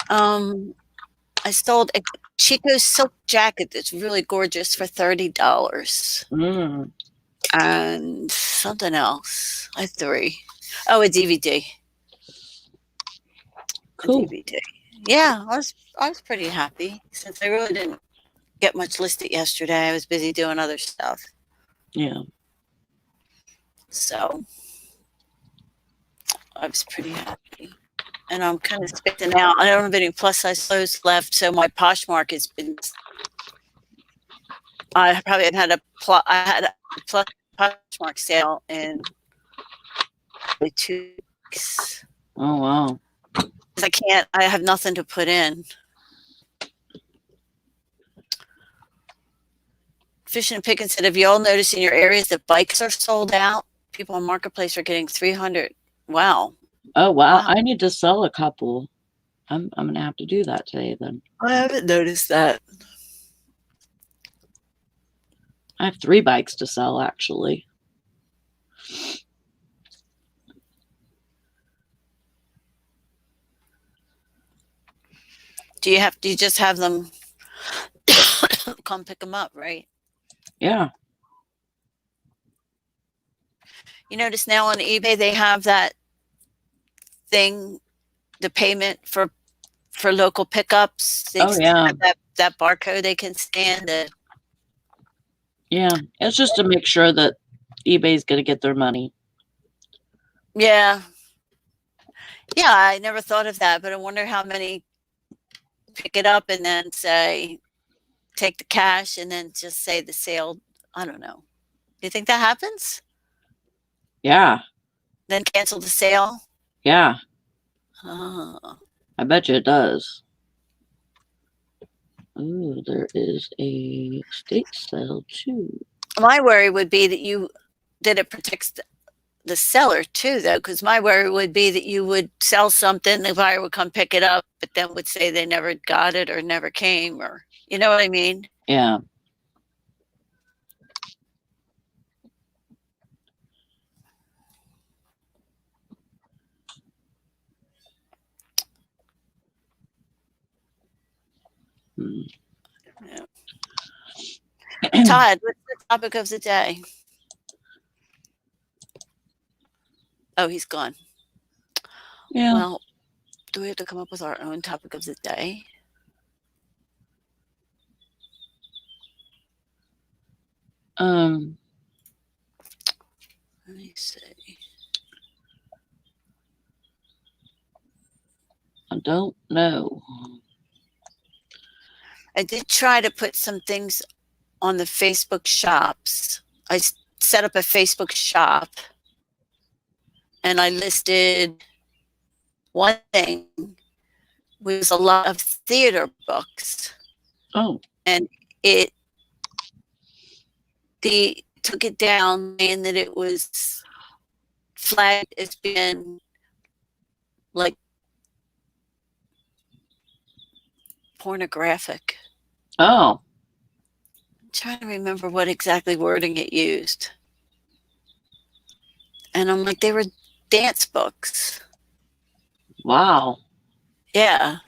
I sold a Chico silk jacket that's really gorgeous for $30. And something else. I had 3. Oh, a DVD. Cool. A DVD. Yeah, I was pretty happy since I really didn't get much listed yesterday. I was busy doing other stuff. Yeah. So I was pretty happy. And I'm kind of spitting out. I don't have any plus size clothes left, so my Poshmark has been. I probably had a plus Poshmark sale in probably 2 weeks. Oh, wow. I have nothing to put in. Fishing and Picking said, have you all noticed in your areas that bikes are sold out? People on Marketplace are getting 300. Wow. Oh, wow. Wow. I need to sell a couple. I'm going to have to do that today then. I haven't noticed that. I have 3 bikes to sell, actually. Do you just have them come pick them up, right? Yeah. You notice now on eBay they have that thing, the payment for local pickups. They Oh, yeah. have that barcode they can scan. Yeah. It's just to make sure that eBay's going to get their money. Yeah. Yeah, I never thought of that, but I wonder how many pick it up and then say, take the cash and then just say the sale. I don't know. Do you think that happens? Yeah. Then cancel the sale? Yeah. Oh. I bet you it does. Oh, there is a state sale too. My worry would be that it protects the seller too, though, because my worry would be that you would sell something, the buyer would come pick it up, but then would say they never got it or never came, or you know what I mean? Yeah. Hmm. Yeah. Todd, what's the topic of the day? Oh, he's gone. Yeah. Well, do we have to come up with our own topic of the day? Let me see. I don't know. I did try to put some things on the Facebook shops. I set up a Facebook shop and I listed one thing was a lot of theater books. Oh. And they took it down saying that it was flagged as being like pornographic. Oh. I'm trying to remember what exactly wording it used. And I'm like, they were dance books. Wow. Yeah.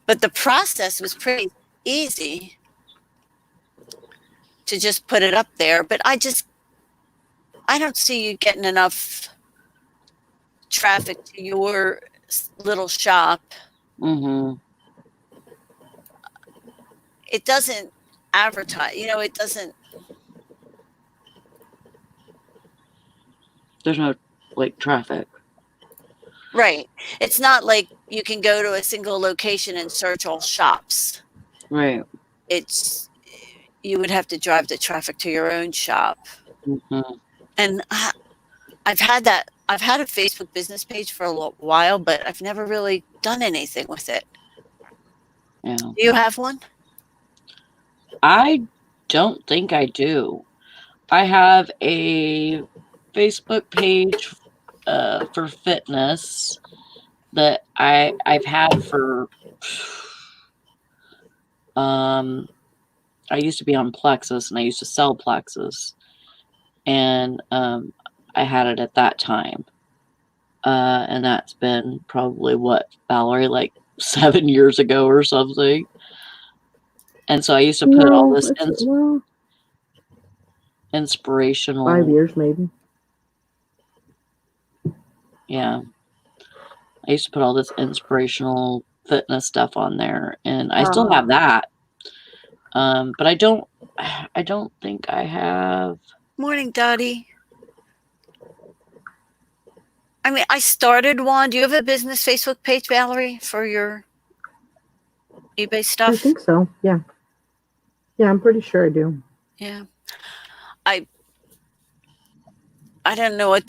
But the process was pretty easy to just put it up there. But I don't see you getting enough traffic to your little shop. Mm-hmm. It doesn't advertise, it doesn't. There's no like traffic. Right. It's not like you can go to a single location and search all shops. Right. You would have to drive the traffic to your own shop. Mm-hmm. And I've had a Facebook business page for a while, but I've never really done anything with it. Yeah. Do you have one? I don't think I do. I have a Facebook page for fitness that I've had for I used to be on Plexus and I used to sell Plexus, and I had it at that time, and that's been probably what, Valerie, like 7 years ago or something. And so I used to put all this inspirational 5 years maybe. Yeah. I used to put all this inspirational fitness stuff on there, and I still have that. But I don't think I have. Morning, Dottie. I mean, I started one. Do you have a business Facebook page, Valerie, for your eBay stuff? I think so. Yeah. Yeah, I'm pretty sure I do. Yeah. I don't know if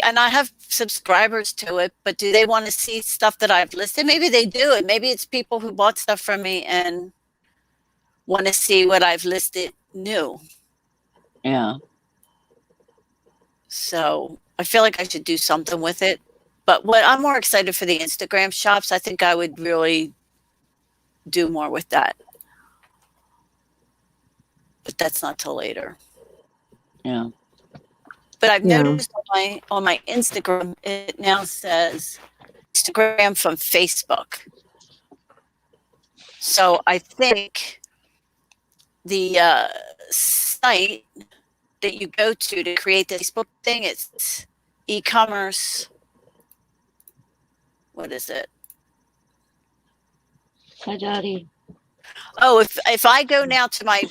and I have subscribers to it, but do they want to see stuff that I've listed? Maybe they do, and maybe it's people who bought stuff from me and want to see what I've listed new. Yeah. So I feel like I should do something with it. But what I'm more excited for the Instagram shops. I think I would really do more with that. But that's not till later. Yeah. But I've Yeah. noticed on my Instagram, it now says Instagram from Facebook. So I think the site that you go to create the Facebook thing, it's e-commerce. What is it? Hi, Daddy. Oh, if I go now to my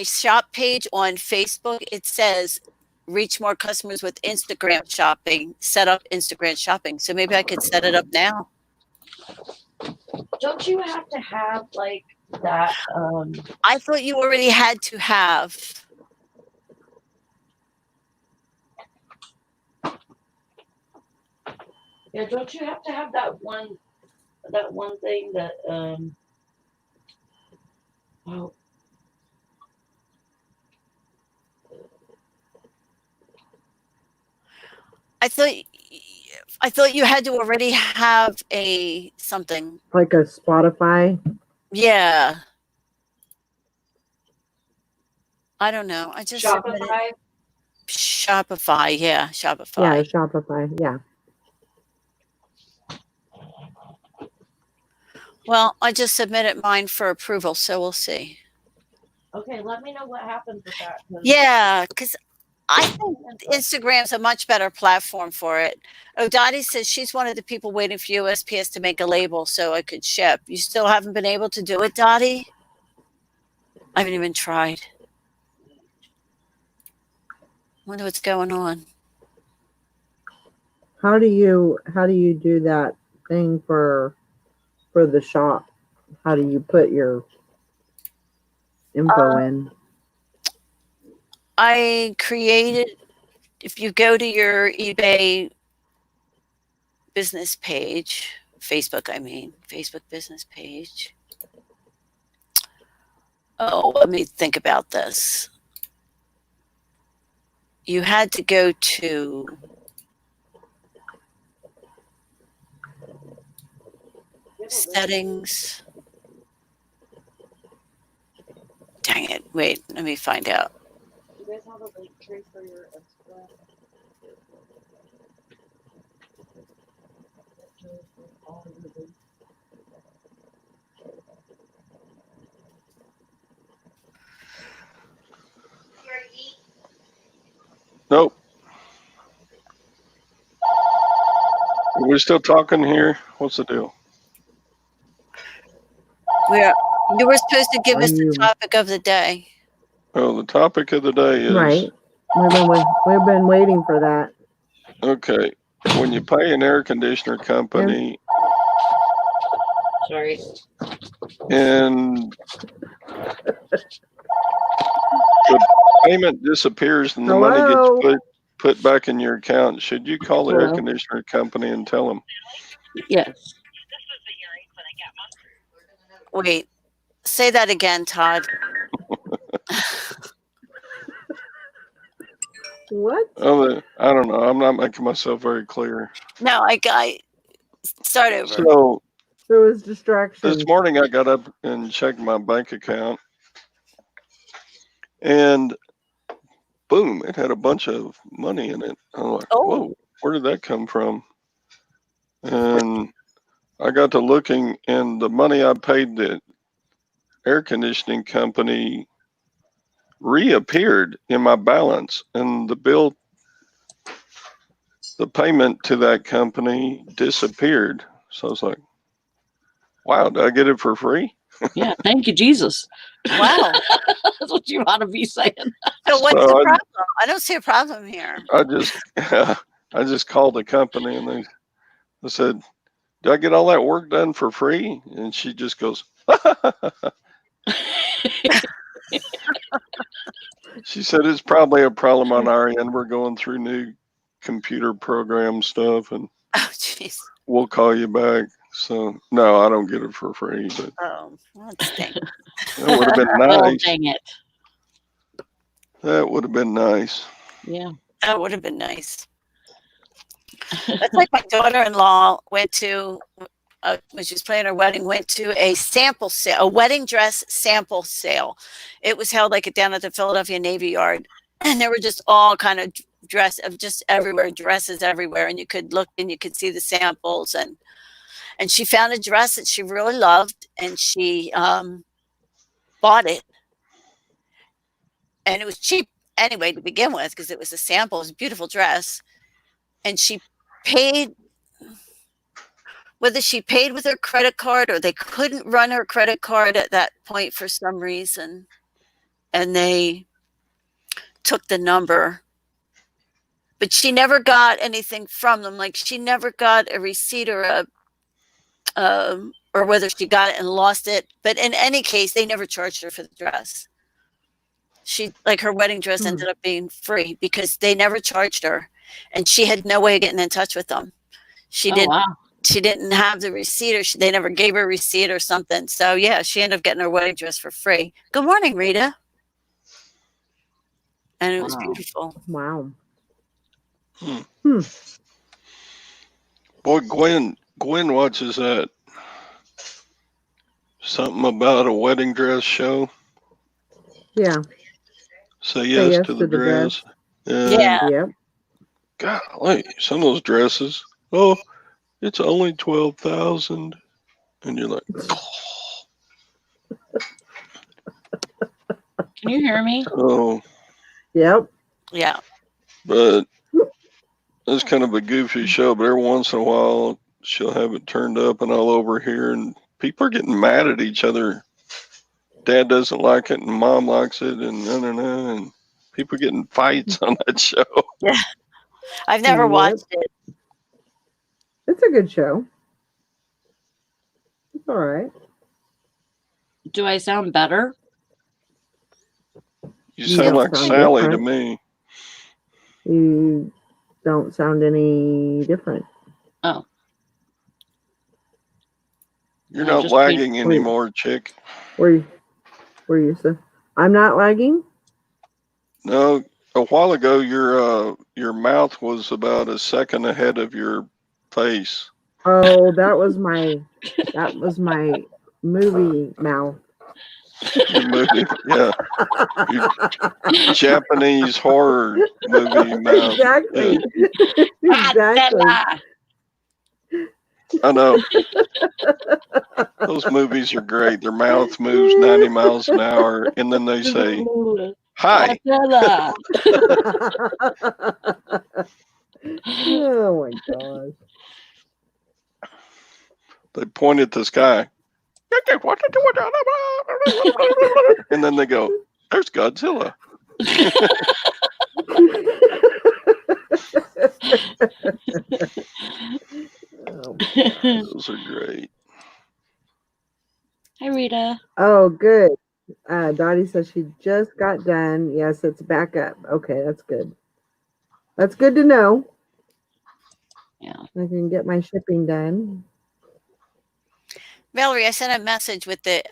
shop page on Facebook, it says reach more customers with Instagram shopping, set up Instagram shopping. So maybe I could set it up now. Don't you have to have like that? I thought you already had to have. Yeah, don't you have to have that one thing that oh, I thought you had to already have a something. Like a Spotify. Yeah. I don't know. I just Shopify? Shopify. Yeah, Shopify. Yeah, Shopify. Yeah. Well, I just submitted mine for approval, so we'll see. Okay, let me know what happens with that. Yeah, because I think Instagram's a much better platform for it. Oh, Dottie says she's one of the people waiting for USPS to make a label so I could ship. You still haven't been able to do it, Dottie? I haven't even tried. Wonder what's going on. How do you do that thing for the shop? How do you put your info in? I created, if you go to your eBay business page, Facebook business page. Oh, let me think about this. You had to go to settings. Dang it. Wait, let me find out. You guys have a link tree for your Instagram? Nope. Are we still talking here? What's the deal? You were supposed to give us the You- topic of the day. Oh, the topic of the day is Right. We've been waiting for that. okay. When you pay an air conditioner company Sorry. and the payment disappears and the money Hello? gets put back in your account, should you call the air Hello? conditioner company and tell them? Yes. Wait, say that again, Todd. What? Oh, I don't know. I'm not making myself very clear. No, I start over. So There was distraction. this morning I got up and checked my bank account, and boom, it had a bunch of money in it. I'm like, Oh. whoa, where did that come from? And I got to looking, and the money I paid the air conditioning company reappeared in my balance, and the payment to that company disappeared. So I was like, wow, did I get it for free? Yeah. Thank you, Jesus. Wow. That's what you ought to be saying. So what's So the problem? I don't see a problem here. I just called the company, and they said, did I get all that work done for free? And she just goes, she She said it's probably a problem on our end. We're going through new computer program stuff, and Oh, jeez. we'll call you back. So no, I don't get it for free, but Oh, well, it stinks. that would have been Well, nice. dang it. That would have been nice. Yeah. That would have been nice. That's like my daughter-in-law went to, when she was planning her wedding, went to a sample sale, a wedding dress sample sale. It was held like down at the Philadelphia Navy Yard. And there were just all kind of just everywhere, dresses everywhere. And you could look and you could see the samples. And she found a dress that she really loved, and she bought it. And it was cheap anyway to begin with, because it was a sample. It was a beautiful dress. And she paid, whether she paid with her credit card or they couldn't run her credit card at that point for some reason, and they took the number. But she never got anything from them. Like, she never got a receipt or or whether she got it and lost it. But in any case, they never charged her for the dress. She, like, her wedding dress ended up being free because they never charged her, and she had no way of getting in touch with them. She didn't. Wow. She didn't have the receipt, or they never gave her a receipt or something. So yeah, she ended up getting her wedding dress for free. Good morning, Rita. And it was beautiful. Wow. Boy, Gwen watches that. Something about a wedding dress show. Yeah. Say yes to the dress. Yeah. Yep. Golly, some of those dresses. Oh, it's only 12,000, and you're like, Can you hear me? oh. Yep. Yeah. But it's kind of a goofy show. But every once in a while, she'll have it turned up and all over here, and people are getting mad at each other. Dad doesn't like it, and Mom likes it, and and people getting fights on that show. Yeah. I've never watched it. It's a good show. It's all right. Do I sound better? You sound like sound Sally different. to me. You don't sound any different. Oh. You're I not just lagging paid- anymore, chick. Were you so? I'm not lagging. No, a while ago your mouth was about a second ahead of your face. Oh, that was my movie mouth. Your movie, yeah, your Japanese horror movie mouth. Exactly. Ah, Exactly. Stella! I know. Those movies are great. Their mouth moves 90 miles an hour, and then they say, "Hi." Stella! Oh my gosh. They point at the sky. And then they go, "There's Godzilla." Oh, Those are great. Hi, Rita. oh, good. Dottie says she just got done. Yes, it's back up. Okay, that's good. That's good to know. Yeah. I can get my shipping done. Valerie, I sent a message with the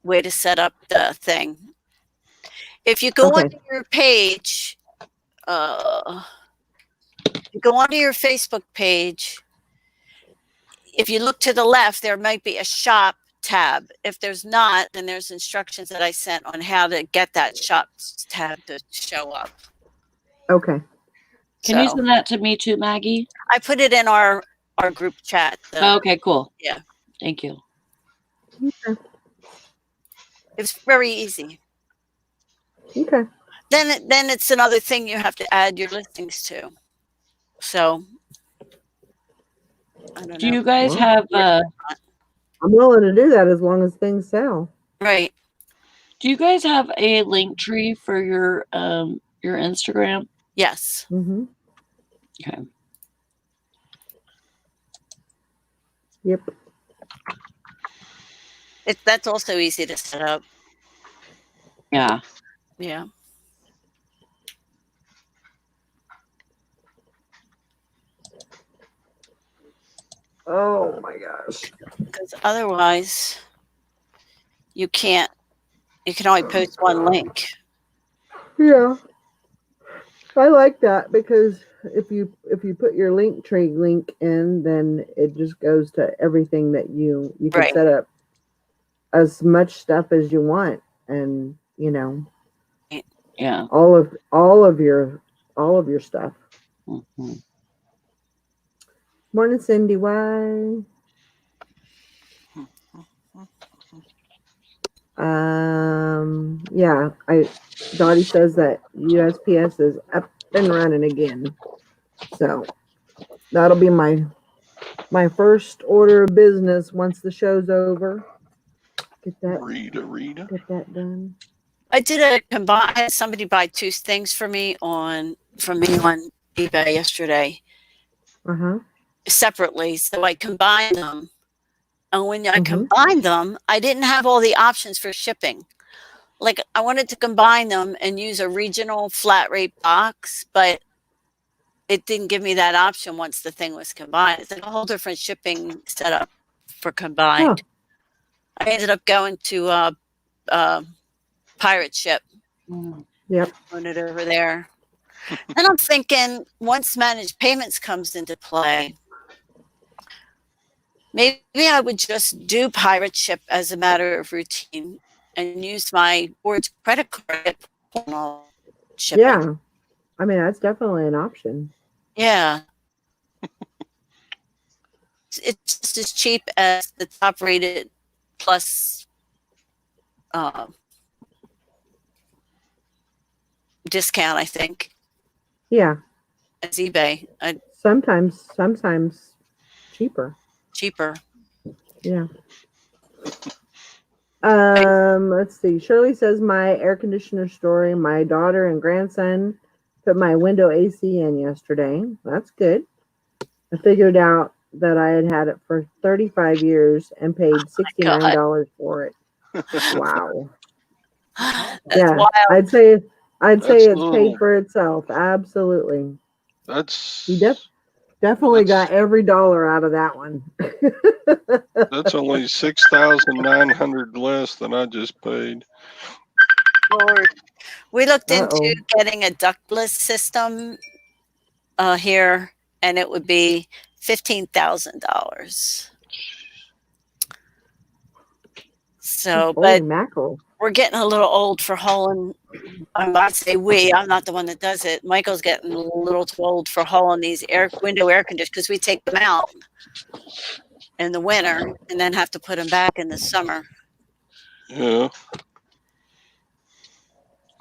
way to set up the thing. If you go Okay. onto your page, you go onto your Facebook page. If you look to the left, there might be a shop tab. If there's not, then there's instructions that I sent on how to get that shop tab to show up. Okay. Can you So, send that to me too, Maggie? I put it in our group chat. Okay, cool. Yeah. Thank you. It's very easy. Okay. Then it's another thing you have to add your listings to. So I don't Do know. you guys Well, have I'm willing to do that as long as things sell. Right. do you guys have a link tree for your Instagram? Yes. Mm-hmm. Okay. Yep. That's also easy to set up. Yeah. Yeah. Oh my gosh. because otherwise you can't. You can only post one link. Yeah. I like that because if you put your link tree link in, then it just goes to everything that you can Right. set up as much stuff as you want, and Yeah. all of your stuff. Mm-hmm. Morning, Cindy. Why? Yeah. Dottie says that USPS is up and running again, so that'll be my first order of business once the show's over. Get Rita. that done. I did a combine. I had somebody buy two things from me on eBay yesterday Uh-huh. separately. So I combined them. And when I Mm-hmm. combined them, I didn't have all the options for shipping. Like I wanted to combine them and use a regional flat rate box, but it didn't give me that option once the thing was combined. It's like a whole different shipping setup for combined. Oh. I ended up going to Pirate Ship. Yep. Own it over there. And I'm thinking once managed payments comes into play, maybe I would just do Pirate Ship as a matter of routine and use my board's credit card for shipping. Yeah. I mean, that's definitely an option. Yeah. It's just as cheap as the top rated plus discount, I think, Yeah. as eBay. Sometimes cheaper. Cheaper. Yeah. Let's see. Shirley says my air conditioner story. My daughter and grandson put my window AC in yesterday. That's good. I figured out that I had it for 35 years and paid $69 for it. Wow. That's Yeah. wild. I'd say That's it's paid for itself. Absolutely. You definitely got every dollar out of that one. That's only 6,900 less than I just paid. Lord. We looked Uh-oh. into getting a ductless system here, and it would be $15,000. So, Holy but mackerel. we're getting a little old for hauling. I might say we. I'm not the one that does it. Michael's getting a little too old for hauling these window air conditioners because we take them out in the winter and then have to put them back in the summer. Yeah.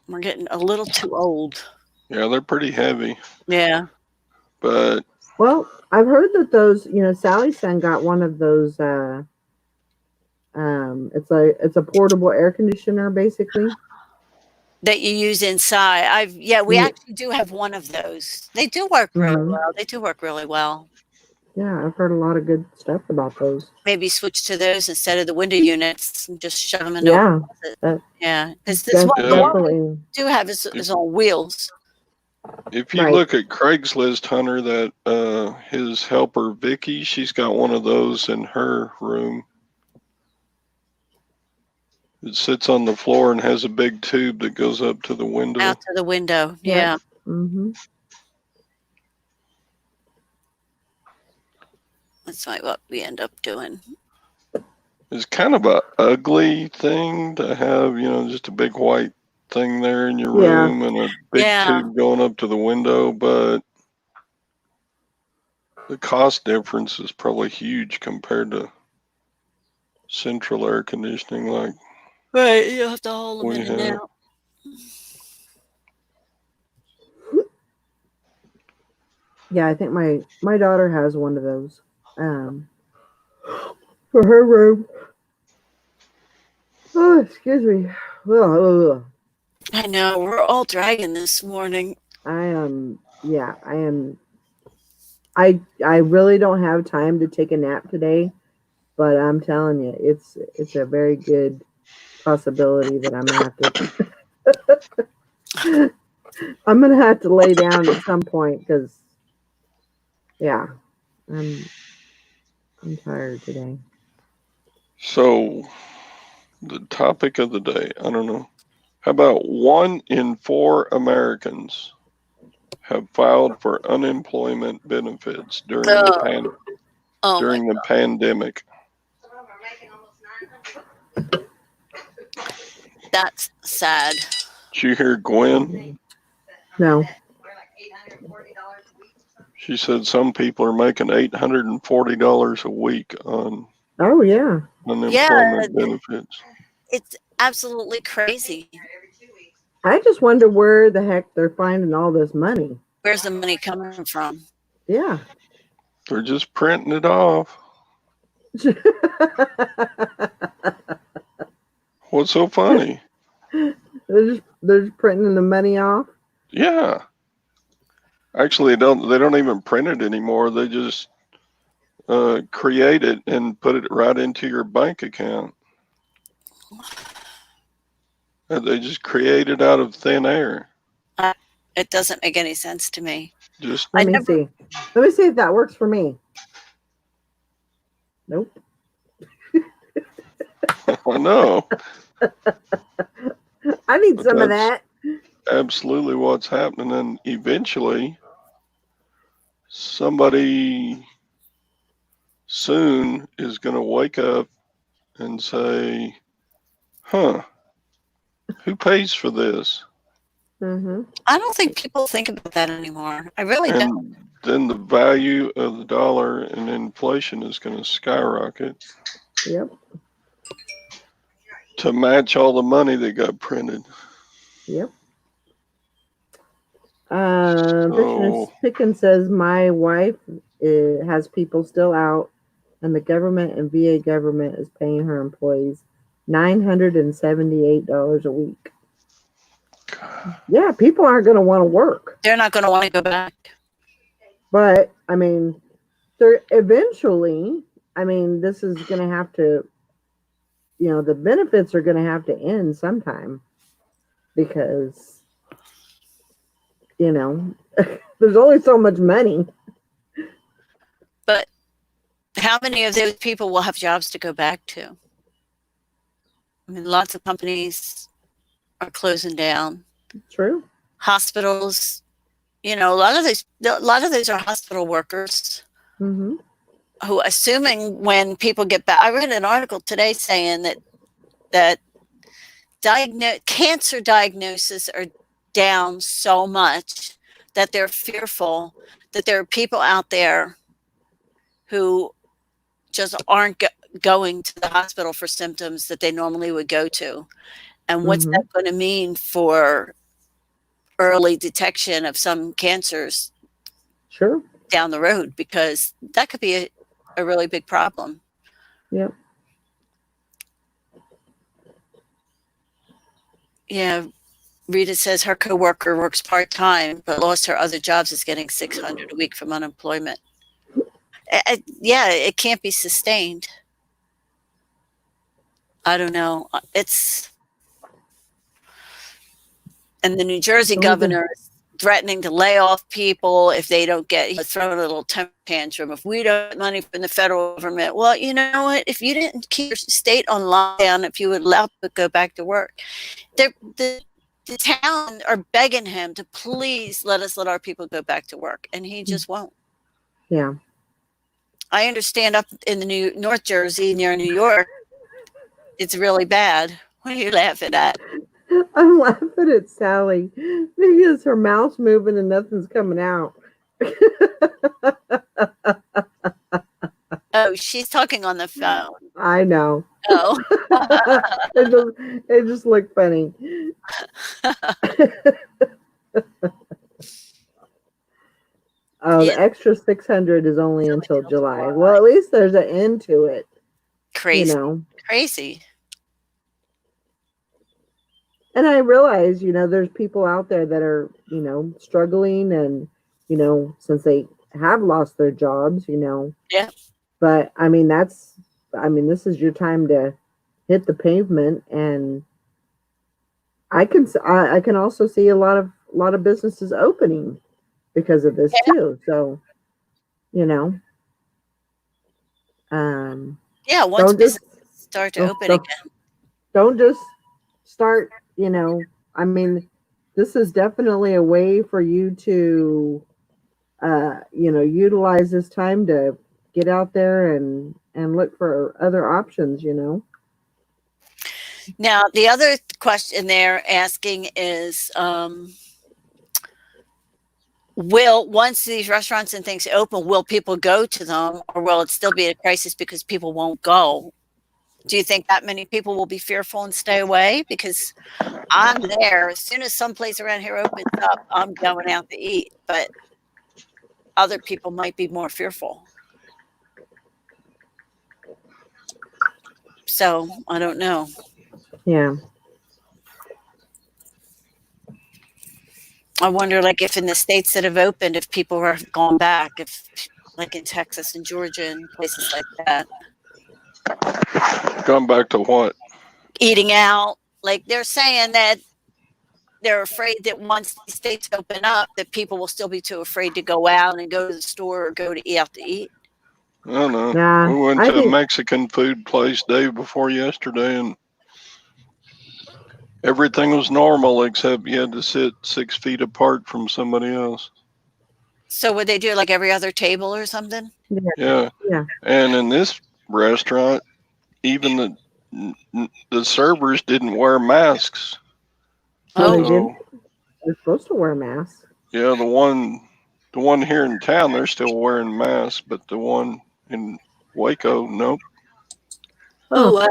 We're getting a little too old. Yeah, they're pretty heavy. Yeah. But Well, I've heard that those, Sally's son got one of those it's a portable air conditioner basically. That you use inside. We actually do have one of those. They do work really well. They do work really well. Yeah, I've heard a lot of good stuff about those. Maybe switch to those instead of the window units and just shove them in. Yeah. Yeah. Because this one, the one we do have is on wheels. If you look at Craigslist, Hunter, that his helper Vicky, she's got one of those in her room. It sits on the floor and has a big tube that goes up to the window. Out to the window, yeah. Mm-hmm. That's what we end up doing. It's kind of a ugly thing to have, just a big white thing there in your room and a big tube going up to the window, but the cost difference is probably huge compared to central air conditioning like right. You have to haul them in and out. Yeah, I think my daughter has one of those for her room. Oh, excuse me. Ugh. I know, we're all dragging this morning. I am. I really don't have time to take a nap today, but I'm telling you, it's a very good possibility that I'm gonna have to lay down at some point because, yeah, I'm I'm tired today. So, the topic of the day, I don't know. How about 1 in 4 Americans have filed for unemployment benefits during the Oh my God. pandemic? That's sad. Did you hear Gwen? No. She said some people are making $840 a week on Oh yeah. unemployment benefits. It's absolutely crazy. I just wonder where the heck they're finding all this money. Where's the money coming from? Yeah. They're just printing it off. What's so funny? they're just printing the money off. Yeah. Actually, they don't even print it anymore. They just create it and put it right into your bank account. And they just create it out of thin air. It doesn't make any sense to me. Just Let me see. Let me see if that works for me. Nope. I know. I need But some of that's that. absolutely what's happening. And eventually, somebody soon is going to wake up and say, huh, who pays for this? Mm-hmm. I don't think people think about that anymore. I really don't. And then the value of the dollar and inflation is going to skyrocket Yep. to match all the money that got printed. Yep. So, Pickens says my wife has people still out, and the government and VA government is paying her employees $978 a week. Yeah, people aren't going to want to work. They're not going to want to go back. But I mean, they're eventually. I mean, this is going to have to. You know, the benefits are going to have to end sometime because, you know, there's only so much money. But how many of those people will have jobs to go back to? I mean, lots of companies are closing down. True. Hospitals, you know, a lot of those are hospital workers Mm-hmm. who, assuming when people get back, I read an article today saying that cancer diagnoses are down so much that they're fearful that there are people out there who just aren't going to the hospital for symptoms that they normally would go to. And what's that going to mean for early detection of some cancers Sure. down the road? Because that could be a really big problem. Yep. Yeah. Rita says her coworker works part-time but lost her other jobs, is getting $600 a week from unemployment. Yeah, it can't be sustained. I don't know. And the New Jersey governor is threatening to lay off people if they don't throw a little temper tantrum. If we don't get money from the federal government, well, you know what? If you didn't keep your state on lockdown, if you would allow people to go back to work, the town are begging him to please let our people go back to work, and he just won't. Yeah. I understand up in the North Jersey near New York, it's really bad. What are you laughing at? I'm laughing at Sally because her mouth's moving and nothing's coming out. Oh, she's talking on the phone. I know. Oh. it just looked funny. Oh, Yeah. the extra 600 is only until July. Well, at least there's an end to it. Crazy. You know. Crazy. And I realize, there's people out there that are, struggling and, since they have lost their jobs, Yeah. But I mean, this is your time to hit the pavement, and I can also see a lot of businesses opening because of this too. So, Yeah, once Don't just businesses start to don't, open don't, again. don't just start, I mean, this is definitely a way for you to, utilize this time to get out there and look for other options. Now, the other question they're asking is, once these restaurants and things open, will people go to them, or will it still be a crisis because people won't go? Do you think that many people will be fearful and stay away? Because I'm there. As soon as some place around here opens up, I'm going out to eat. But other people might be more fearful. So I don't know. Yeah. I wonder, like, if in the states that have opened, if people are gone back, if like in Texas and Georgia and places like that, Going back to what? eating out. Like they're saying that they're afraid that once the states open up, that people will still be too afraid to go out and go to the store or go to eat out to eat. I don't know. Nah, We went I to a think Mexican food place day before yesterday, and everything was normal except you had to sit 6 feet apart from somebody else. So would they do it like every other table or something? Yeah. yeah. And in this restaurant, even the servers didn't wear masks. Oh, they Oh, did. So They're supposed to wear masks. yeah, the one here in town, they're still wearing masks, but the one in Waco, nope. oh, Oh, wow.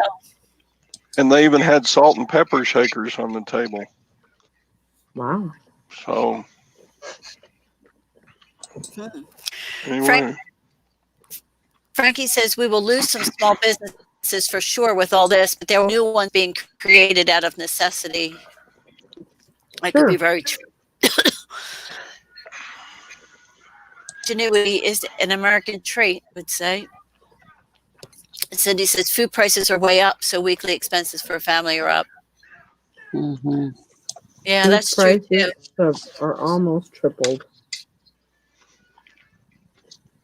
And they even had salt and pepper shakers on the table. wow. So Hmm. anyway, Frankie says we will lose some small businesses for sure with all this, but there are new ones being created out of necessity. That could be Sure. very true. Ingenuity is an American trait, I would say. Cindy says food prices are way up, so weekly expenses for a family are up. Mm-hmm. Yeah, Food that's true prices too. are almost tripled.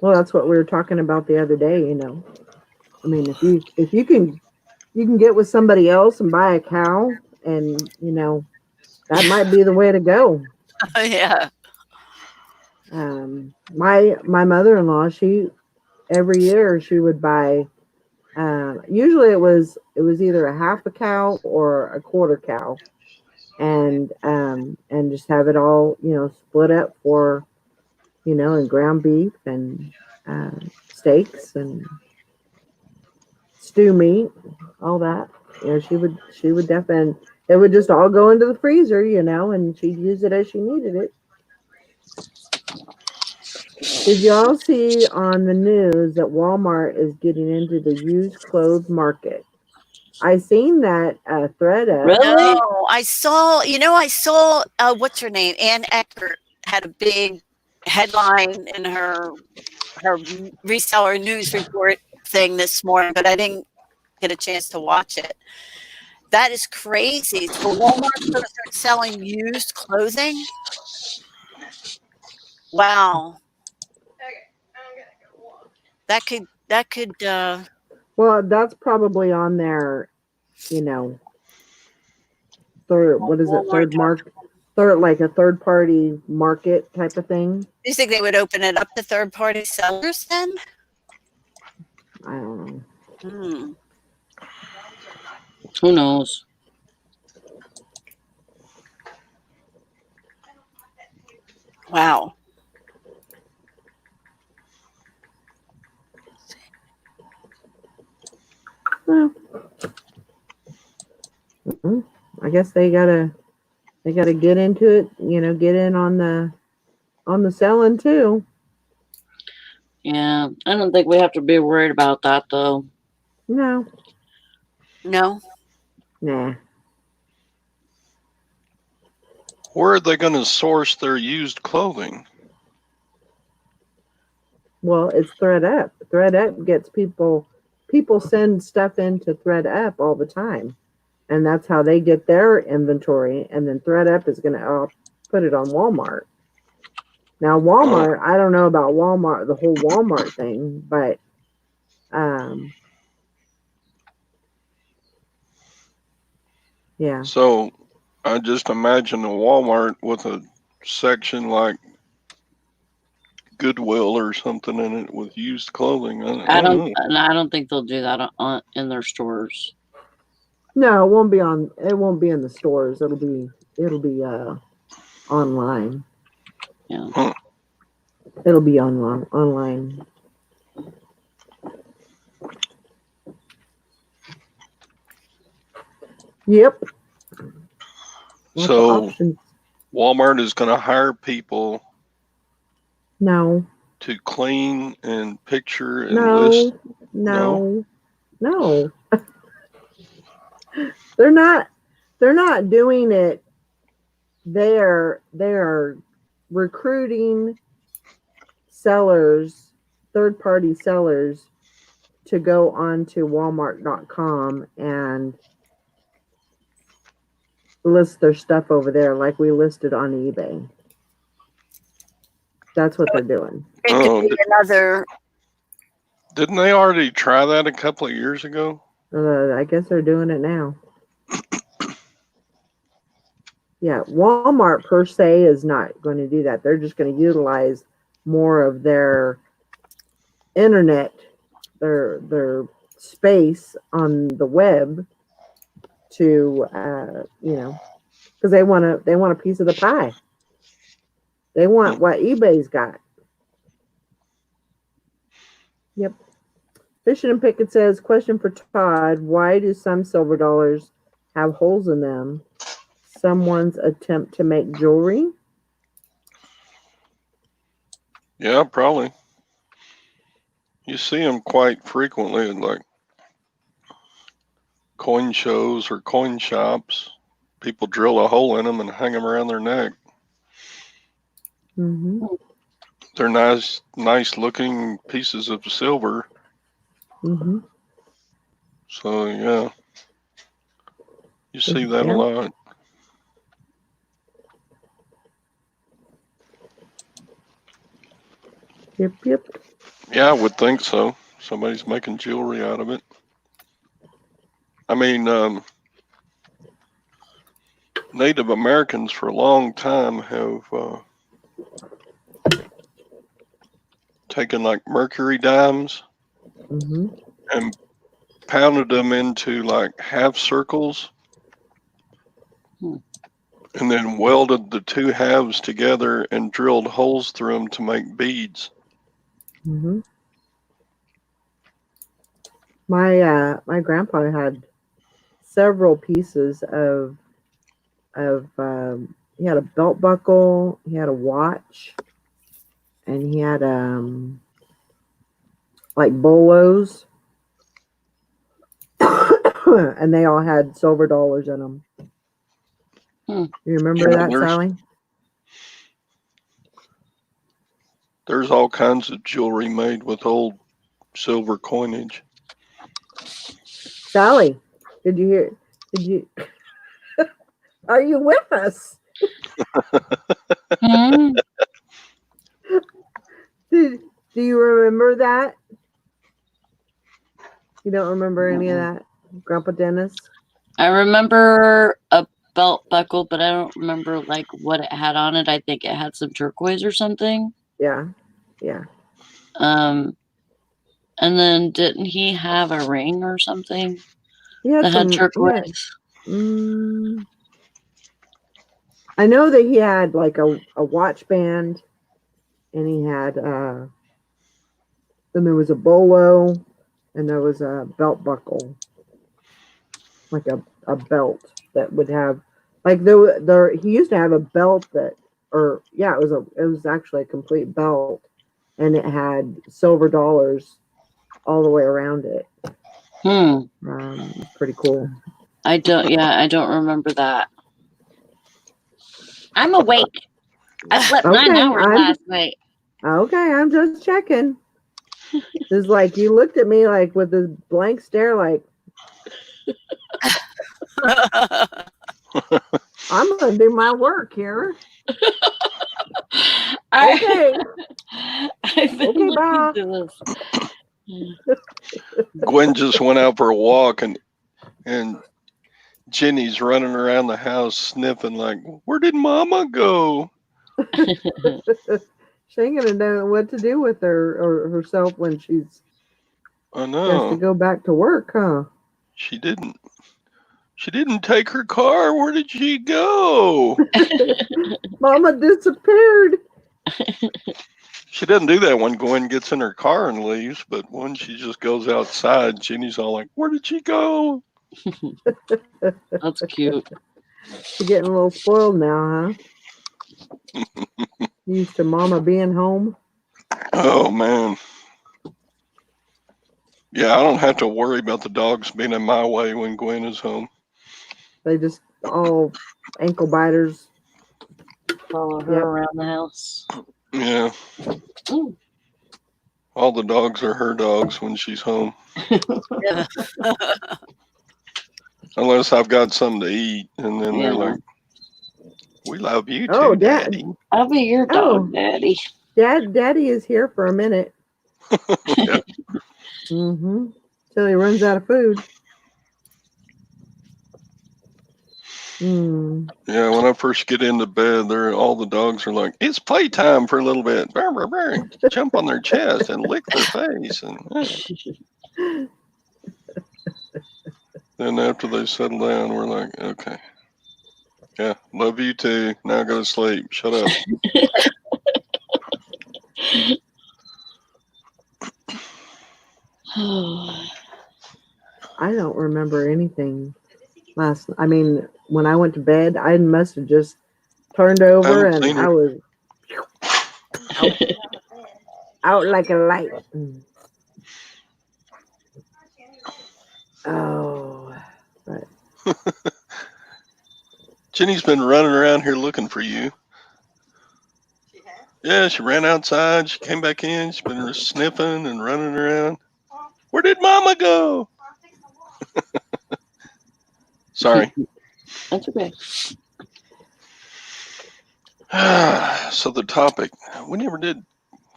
Well, that's what we were talking about the other day. I mean, if you can get with somebody else and buy a cow, and that might be the way to go. Yeah. My mother-in-law, she every year she would buy. Usually it was either a half a cow or a quarter cow, and just have it all split up for and ground beef and steaks and stew meat, all that. She would definitely. It would just all go into the freezer, and she'd use it as she needed it. Did y'all see on the news that Walmart is getting into the used clothes market? I seen that thread up. Really? No, I saw, what's her name? Ann Eckert had a big headline in her reseller news report thing this morning, but I didn't get a chance to watch it. That is crazy. For Walmart to start selling used clothing? Wow. That could Well, that's probably on their, you know, third. What is it? Walmart. Like a third party market type of thing. Do you think they would open it up to third party sellers then? I don't know. Hmm. Who knows? Wow. Well, I guess they gotta get into it. Get in on the selling too. Yeah, I don't think we have to be worried about that though. No, No. nah. where are they going to source their used clothing? Well, it's ThreadUp. ThreadUp gets people. People send stuff into ThreadUp all the time, and that's how they get their inventory. And then ThreadUp is going to put it on Walmart. Now, Oh, Walmart, I don't know about Walmart, the whole Walmart thing, but Um, yeah. So I just imagine a Walmart with a section like Goodwill or something in it with used clothing. I don't know. I don't think they'll do that in their stores. No, it won't be on. It won't be in the stores. It'll be online. Yeah. Huh. It'll be online. Yep. Lots of So options. Walmart is going to hire people No. to clean and picture and list. No. They're not. They're not doing it. They are recruiting sellers, third-party sellers, to go onto Walmart.com and list their stuff over there, like we listed on eBay. That's what they're doing. It Oh, could be another. didn't they already try that a couple of years ago? I guess they're doing it now. Yeah, Walmart per se is not going to do that. They're just going to utilize more of their internet, their space on the web to because they want a piece of the pie. They want what eBay's got. Yep. Fishing and Pickett says, question for Todd: why do some silver dollars have holes in them? Someone's attempt to make jewelry? Yeah, probably. You see them quite frequently at like coin shows or coin shops. People drill a hole in them and hang them around their neck. Mm-hmm. They're nice looking pieces of silver. Mm-hmm. So yeah, you see that Yeah. a lot. Yep. Yeah, I would think so. Somebody's making jewelry out of it. I mean, Native Americans for a long time have taken like mercury dimes Mm-hmm. and pounded them into like half circles and then welded the two halves together and drilled holes through them to make beads. Mm-hmm. My grandpa had several pieces of he had a belt buckle, he had a watch, and he had like bolos, and they all had silver dollars in them. You remember that, Sally? There's all kinds of jewelry made with old silver coinage. Sally, did you are you with us? Do you remember that? You don't remember any of that, Grandpa Dennis? I remember a belt buckle, but I don't remember like what it had on it. I think it had some turquoise or something. Yeah. And then didn't he have a ring or something He had that some had turquoise? I know that he had like a watch band, and he had then there was a bolo, and there was a belt buckle, like a belt that would have like there he used to have a belt that it was actually a complete belt, and it had silver dollars all the way around it. Pretty cool. I don't remember that. I'm awake. I slept 9 hours last night. Okay, I'm just checking. It's like you looked at me like with this blank stare, like I'm gonna do my work here. Okay. I've been looking through this. Gwen just went out for a walk, and Jenny's running around the house sniffing like, where did Mama go? She ain't gonna know what to do with her or herself when she I has to know. go back to work, huh? She didn't take her car. Where did she go? Mama disappeared. She doesn't do that when Gwen gets in her car and leaves, but when she just goes outside, Jenny's all like, where did she go? That's cute. She's getting a little spoiled now, huh? Used to Mama being home. Oh, man. Yeah, I don't have to worry about the dogs being in my way when Gwen is home. They just all ankle biters. Follow her Yep. around the house. Yeah. Ooh. All the dogs are her dogs when she's home. Yeah. Unless I've got something to eat, and then they're Yeah. like, we love you too, Oh, Daddy. I'll be your dog, Daddy. Daddy is here for a minute. Yeah. Mm-hmm. Till he runs out of food. Yeah, when I first get into bed, all the dogs are like, it's playtime for a little bit. Burr, burr, burr. Jump on their chest and lick their face. And then after they settle down, we're like, okay. Yeah, love you too. Now go to sleep. Shut up. I don't remember anything when I went to bed, I must have just turned over and I was out like a light. Oh, but Jenny's been running around here looking for you. Yeah, she ran outside. She came back in. She's been sniffing and running around. Where did Mama go? Sorry. That's okay. So the topic, we never did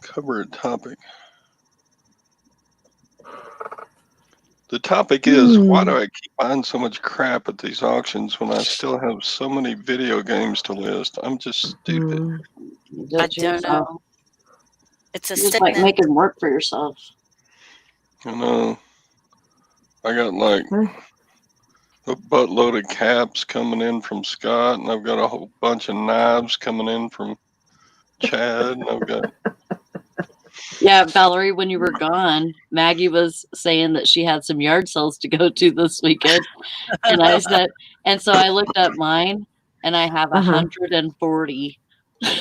cover a topic. The topic is, why do I keep buying so much crap at these auctions when I still have so many video games to list? I'm just stupid. I don't know. It's a just like making work for yourself. I know. I got like a buttload of caps coming in from Scott, and I've got a whole bunch of knives coming in from Chad, and I've got... Yeah, Valerie, when you were gone, Maggie was saying that she had some yard sales to go to this weekend. And I said, and so I looked up mine and I have 140.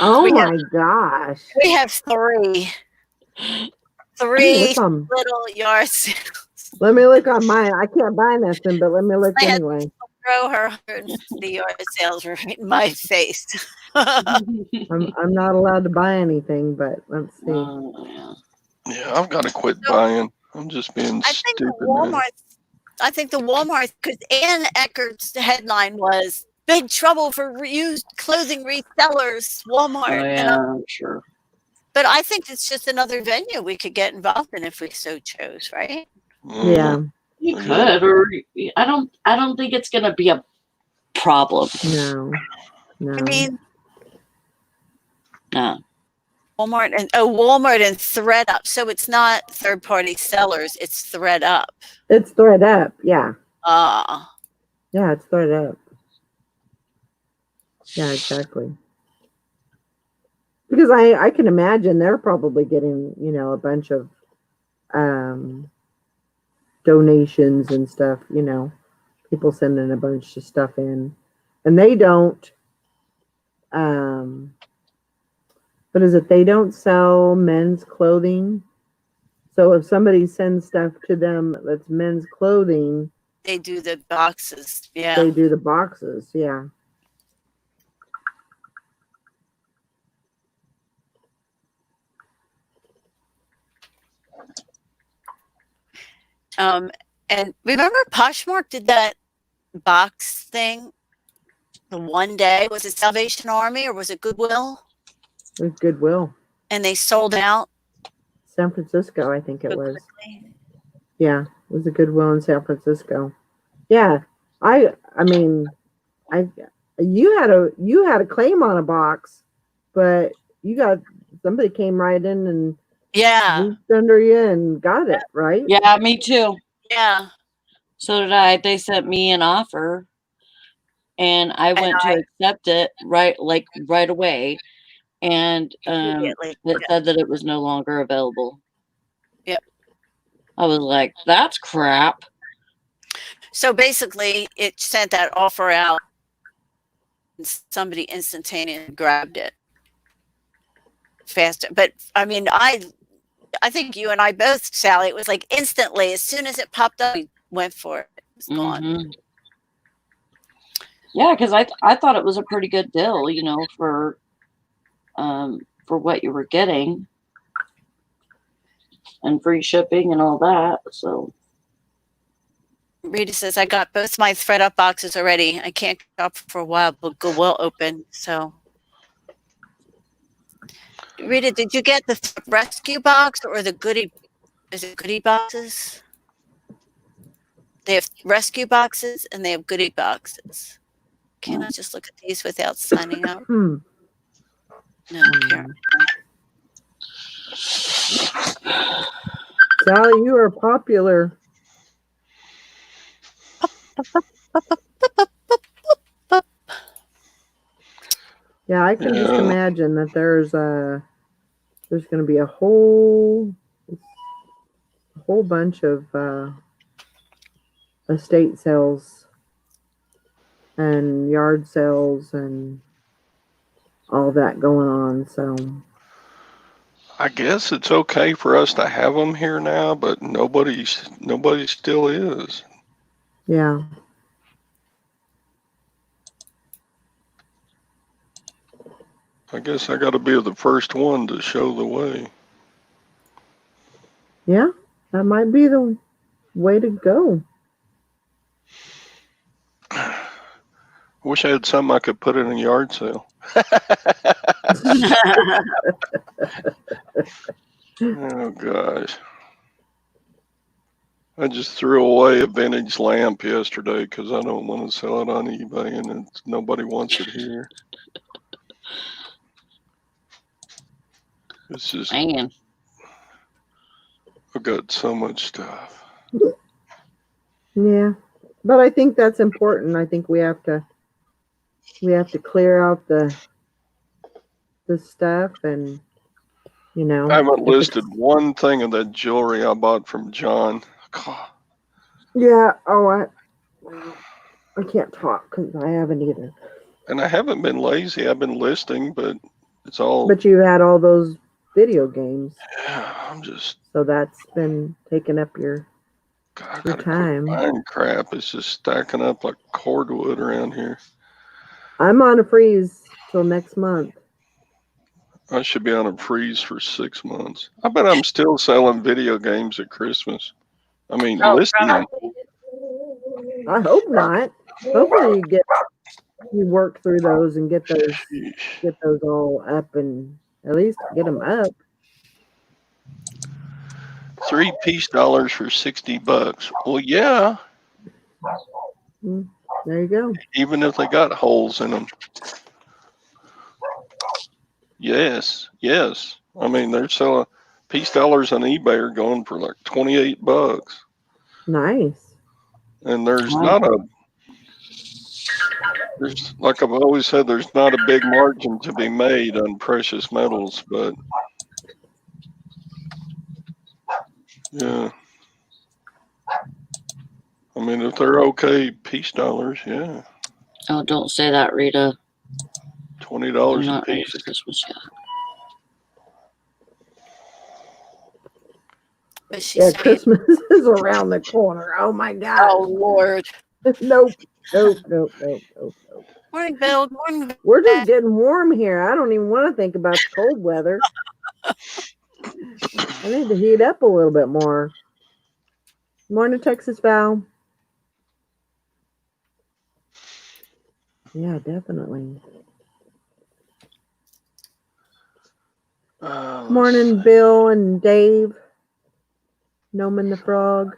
Oh my gosh. We have three little yard sales. Let me look on mine. I can't buy nothing, but let me look anyway. Throw her 150 yard sales right in my face. I'm not allowed to buy anything, but let's see. Yeah, I've got to quit buying. I'm just being stupid. I think the Walmart, because Ann Eckert's headline was "Big Trouble for Clothing Resellers." Walmart. Oh, yeah, I'm sure. But I think it's just another venue we could get involved in if we so chose, right? Yeah. You could, or I don't think it's gonna be a problem. No. I mean, no. Walmart and ThredUp. So it's not third party sellers, it's ThredUp. It's ThredUp, yeah. Yeah, it's ThredUp. Yeah, exactly. Because I can imagine they're probably getting, a bunch of donations and stuff, people sending a bunch of stuff in. And they don't what is it? They don't sell men's clothing. So if somebody sends stuff to them that's men's clothing, they do the boxes. Yeah. They do the boxes, yeah. And remember Poshmark did that box thing the one day. Was it Salvation Army or was it Goodwill? It was Goodwill. And they sold out. San Francisco, I think it was. Yeah, it was a Goodwill in San Francisco. Yeah, I mean, I you had a claim on a box, but you got somebody came right in and Yeah. reached under you and got it, right? Yeah, me too. Yeah. So did I. They sent me an offer and I went to accept it right away. And Immediately. it said that it was no longer available. Yep. I was like, that's crap. So basically, it sent that offer out, and somebody instantaneously grabbed it faster. But I mean, I think you and I both, Sally. It was like instantly, as soon as it popped up, we went for it. It was gone. Mm-hmm. Yeah, because I thought it was a pretty good deal, for what you were getting and free shipping and all that. So Rita says, I got both my thread-up boxes already. I can't shop for a while, but Goodwill open. So, Rita, did you get the rescue box or the goodie? Is it goodie boxes? They have rescue boxes and they have goodie boxes. Can I just look at these without signing up? No, apparently not. Sally, you are popular. Yeah, I can just imagine that there's going to be a whole bunch of estate sales and yard sales and all that going on. So I guess it's okay for us to have them here now, but nobody still is. yeah. I guess I got to be the first one to show the way. Yeah, that might be the way to go. Wish I had something I could put in a yard sale. Oh gosh. I just threw away a vintage lamp yesterday because I don't want to sell it on eBay and nobody wants it here. It's just, man, I've got so much stuff. Yeah, but I think that's important. I think we have to clear out the stuff, and I haven't listed one thing of that jewelry I bought from John. God. Yeah. Oh, I can't talk because I haven't either. And I haven't been lazy. I've been listing, but it's all. But you had all those video games. Yeah, I'm just. So that's been taking up your time. Buying crap. It's just stacking up like cordwood around here. I'm on a freeze till next month. I should be on a freeze for 6 months. I bet I'm still selling video games at Christmas. I mean, listing them. I hope not. Hopefully you work through those and get those all up and at least get them up. $3 piece dollars for $60. Well, yeah. There you go. Even if they got holes in them. Yes. I mean, they're selling piece dollars on eBay are going for like $28. Nice. And there's like I've always said, there's not a big margin to be made on precious metals, but yeah. I mean, if they're okay piece dollars, yeah. Oh, don't say that, Rita. $20 I'm not a piece. ready for Christmas yet. Christmas is around the corner. Oh my God. Oh Lord. Nope. Morning, Bill. Morning. We're just getting warm here. I don't even want to think about the cold weather. I need to heat up a little bit more. Morning, Texas Val. Yeah, definitely. Morning, Bill and Dave. Noman the Frog.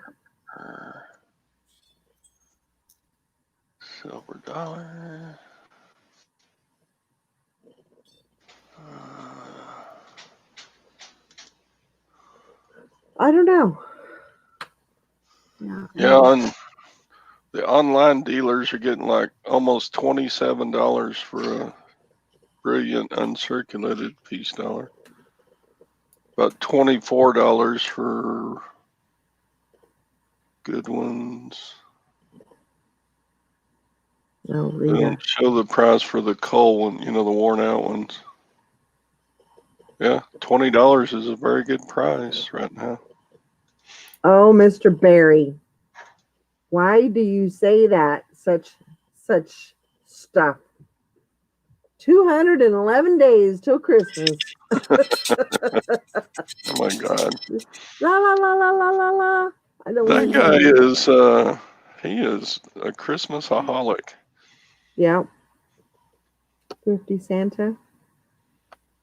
Silver dollar. I don't know. Yeah, and the online dealers are getting like almost $27 for a brilliant uncirculated peace dollar. About $24 for good ones. No, They don't show the price for the coal one, the worn out ones. Yeah, $20 is a very good price right now. Oh, Mr. Barry, why do you say that? Such stuff. 211 days till Christmas. Oh my God. La la la la la la la. I don't That even guy know. is he is a Christmasaholic. Yeah. 50 Santa.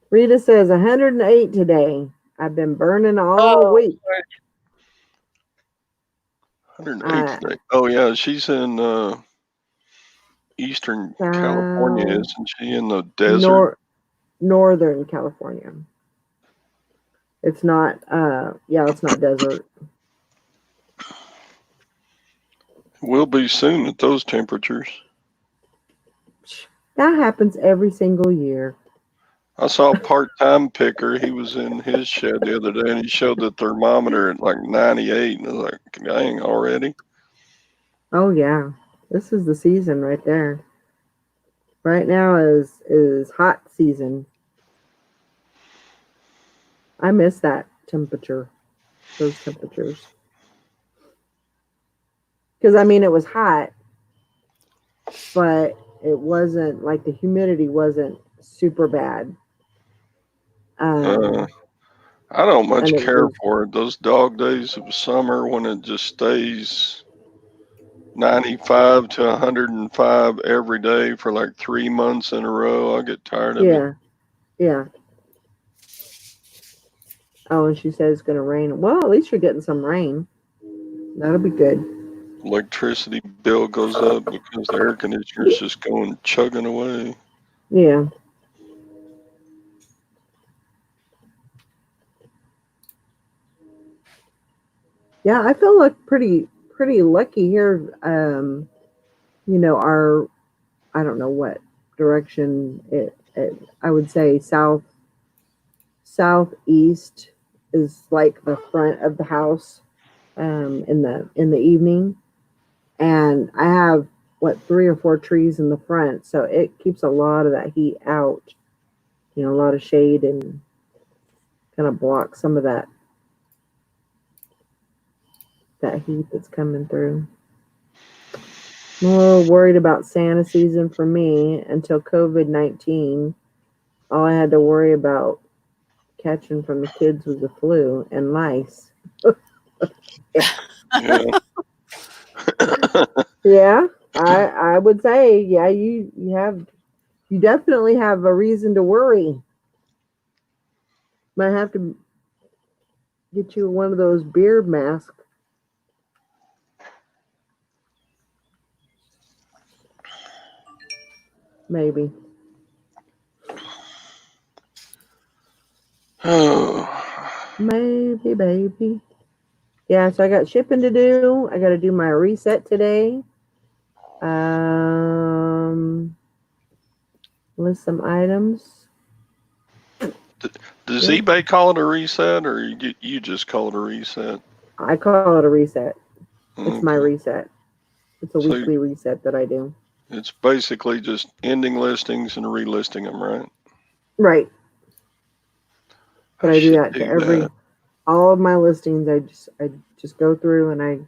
Rita says 108 today. I've been burning all week. 108 today. Oh yeah, she's in Eastern California, isn't she? In the desert. Northern California. It's not it's not desert. Will be soon at those temperatures. That happens every single year. I saw a part-time picker. He was in his shed the other day, and he showed the thermometer at like 98, and I was like, dang, already? Oh yeah, this is the season right there. Right now is hot season. I miss that temperature, those temperatures. Because I mean, it was hot, but it wasn't like the humidity wasn't super bad. I don't much and it care was, for it. Those dog days of summer when it just stays 95 to 105 every day for like 3 months in a row, I get tired of it. Yeah. Oh, and she says it's going to rain. Well, at least you're getting some rain. That'll be good. Electricity bill goes up because the air conditioner's just going chugging away. Yeah. Yeah, I feel like pretty lucky here. Our I don't know what direction it I would say southeast is like the front of the house in the evening, and I have 3 or 4 trees in the front, so it keeps a lot of that heat out. A lot of shade and kind of blocks some of that heat that's coming through. I'm a little worried about Santa season for me until COVID-19. All I had to worry about catching from the kids was the flu and lice. Yeah. Yeah, I would say, yeah, you definitely have a reason to worry. Might have to get you one of those beard masks. Maybe. Maybe, baby. Yeah, so I got shipping to do. I got to do my reset today. List some items. Does eBay call it a reset, or you just call it a reset? I call it a reset. Okay. It's my reset. It's a weekly reset that I do. It's basically just ending listings and relisting them, right? Right. But I do that to all of my listings. I just go through and I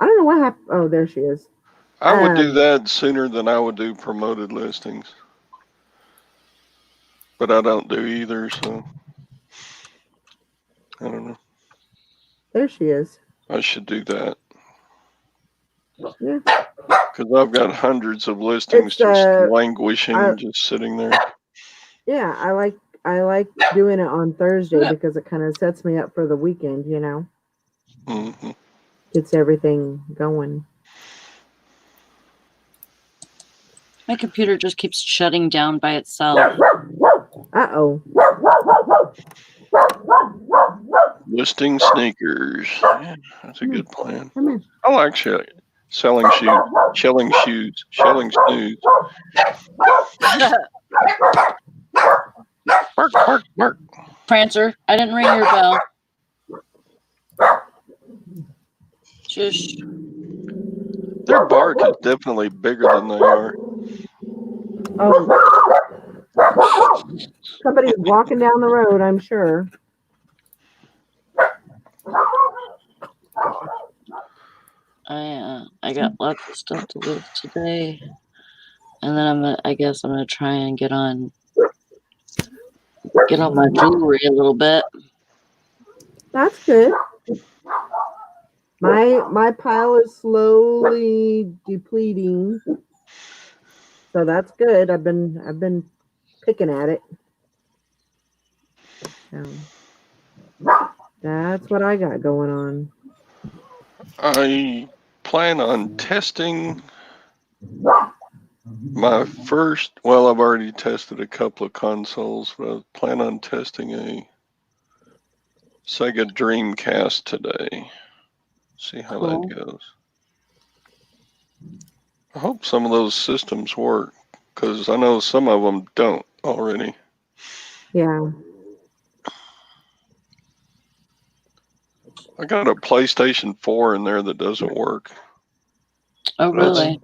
don't know what happened. Oh, there she is. I would do that sooner than I would do promoted listings. But I don't do either, so I don't know. There she is. I should do that. Yeah. Because I've got hundreds of listings just languishing, just sitting there. Yeah, I like doing it on Thursday because it kind of sets me up for the weekend, Mm-hmm. Gets everything going. My computer just keeps shutting down by itself. Uh-oh. Listing sneakers. Yeah, that's a good plan. Come here. I like selling shoes, shelling snooze. Bark, bark, bark. Prancer, I didn't ring your bell. Shush. Their bark is definitely bigger than they are. Oh. Somebody's walking down the road, I'm sure. I got lots of stuff to list today, and then I guess I'm gonna try and get on my jewelry a little bit. That's good. My pile is slowly depleting, so that's good. I've been picking at it. So that's what I got going on. I plan on testing my first. Well, I've already tested a couple of consoles, but I plan on testing a Sega Dreamcast today. See how Cool. that goes. I hope some of those systems work, because I know some of them don't already. Yeah. I got a PlayStation 4 in there that doesn't work. Oh, really?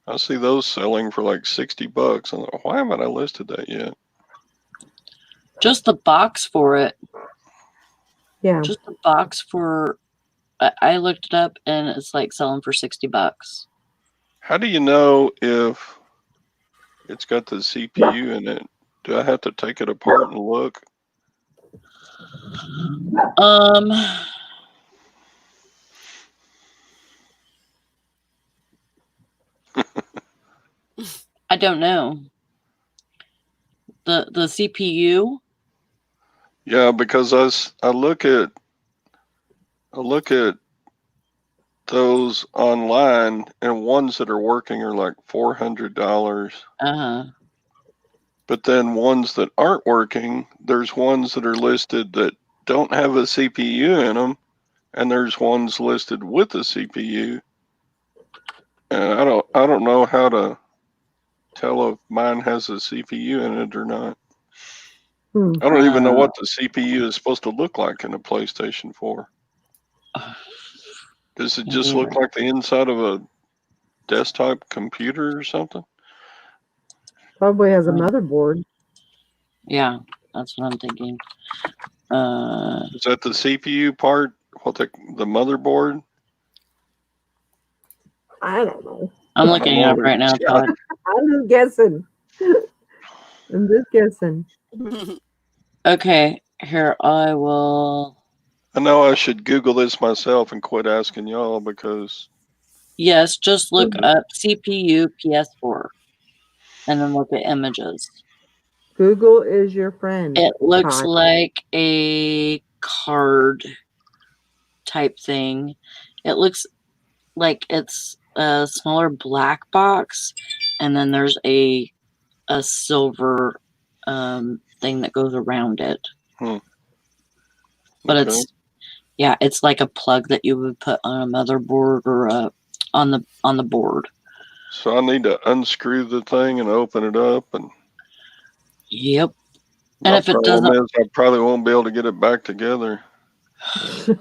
I see those selling for like $60. I'm like, why haven't I listed that yet? Just the box for it. Yeah. Just the box for. I looked it up, and it's like selling for $60. How do you know if it's got the CPU in it? Do I have to take it apart and look? I don't know. The CPU. Yeah, because I look at those online, and ones that are working are like $400. But then ones that aren't working, there's ones that are listed that don't have a CPU in them, and there's ones listed with a CPU. And I don't know how to tell if mine has a CPU in it or not. I don't even know what the CPU is supposed to look like in a PlayStation 4. Does it just look like the inside of a desktop computer or something? Probably has a motherboard. Yeah, that's what I'm thinking. Is that the CPU part? What the motherboard? I don't know. I'm looking it up right now, Todd. I'm just guessing. I'm just guessing. Okay, here I will. I know I should Google this myself and quit asking y'all, because Yes, just look up CPU PS4 and then look at images. Google is your friend. It looks Todd. like a card type thing. It looks like it's a smaller black box, and then there's a silver thing that goes around it. But okay. it's like a plug that you would put on a motherboard or on the board. So I need to unscrew the thing and open it up, and yep. My And if it problem doesn't, is I probably won't be able to get it back together. Then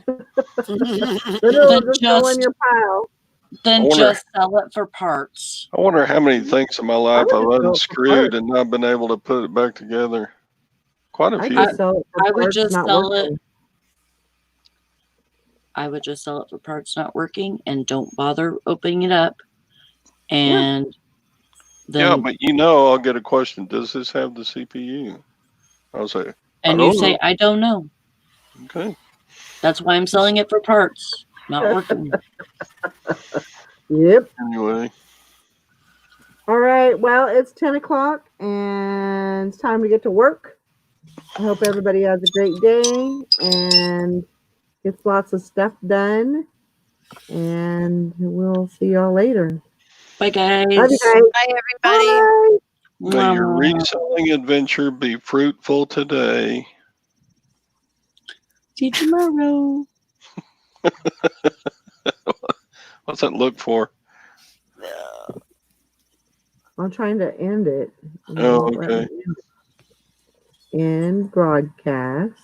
it'll just go in your pile. Then just sell it for parts. I wonder how many things in my life I would I've just sell it for unscrewed parts. and not been able to put it back together. Quite a I few. just sell it for I would parts just not sell working. it. I would just sell it for parts not working, and don't bother opening it up. And then, yeah, but I'll get a question. Does this have the CPU? I'll say, and you say, I don't know. Okay. That's why I'm selling it for parts, not working. Yep. Anyway. All right. Well, it's 10 o'clock and it's time to get to work. I hope everybody has a great day and gets lots of stuff done. And we'll see y'all later. Bye, guys. Love you guys. Bye, everybody. Bye. May your Mwah. reselling adventure be fruitful today. See you tomorrow. What's that look for? I'm trying to end it. Oh, okay. End broadcast.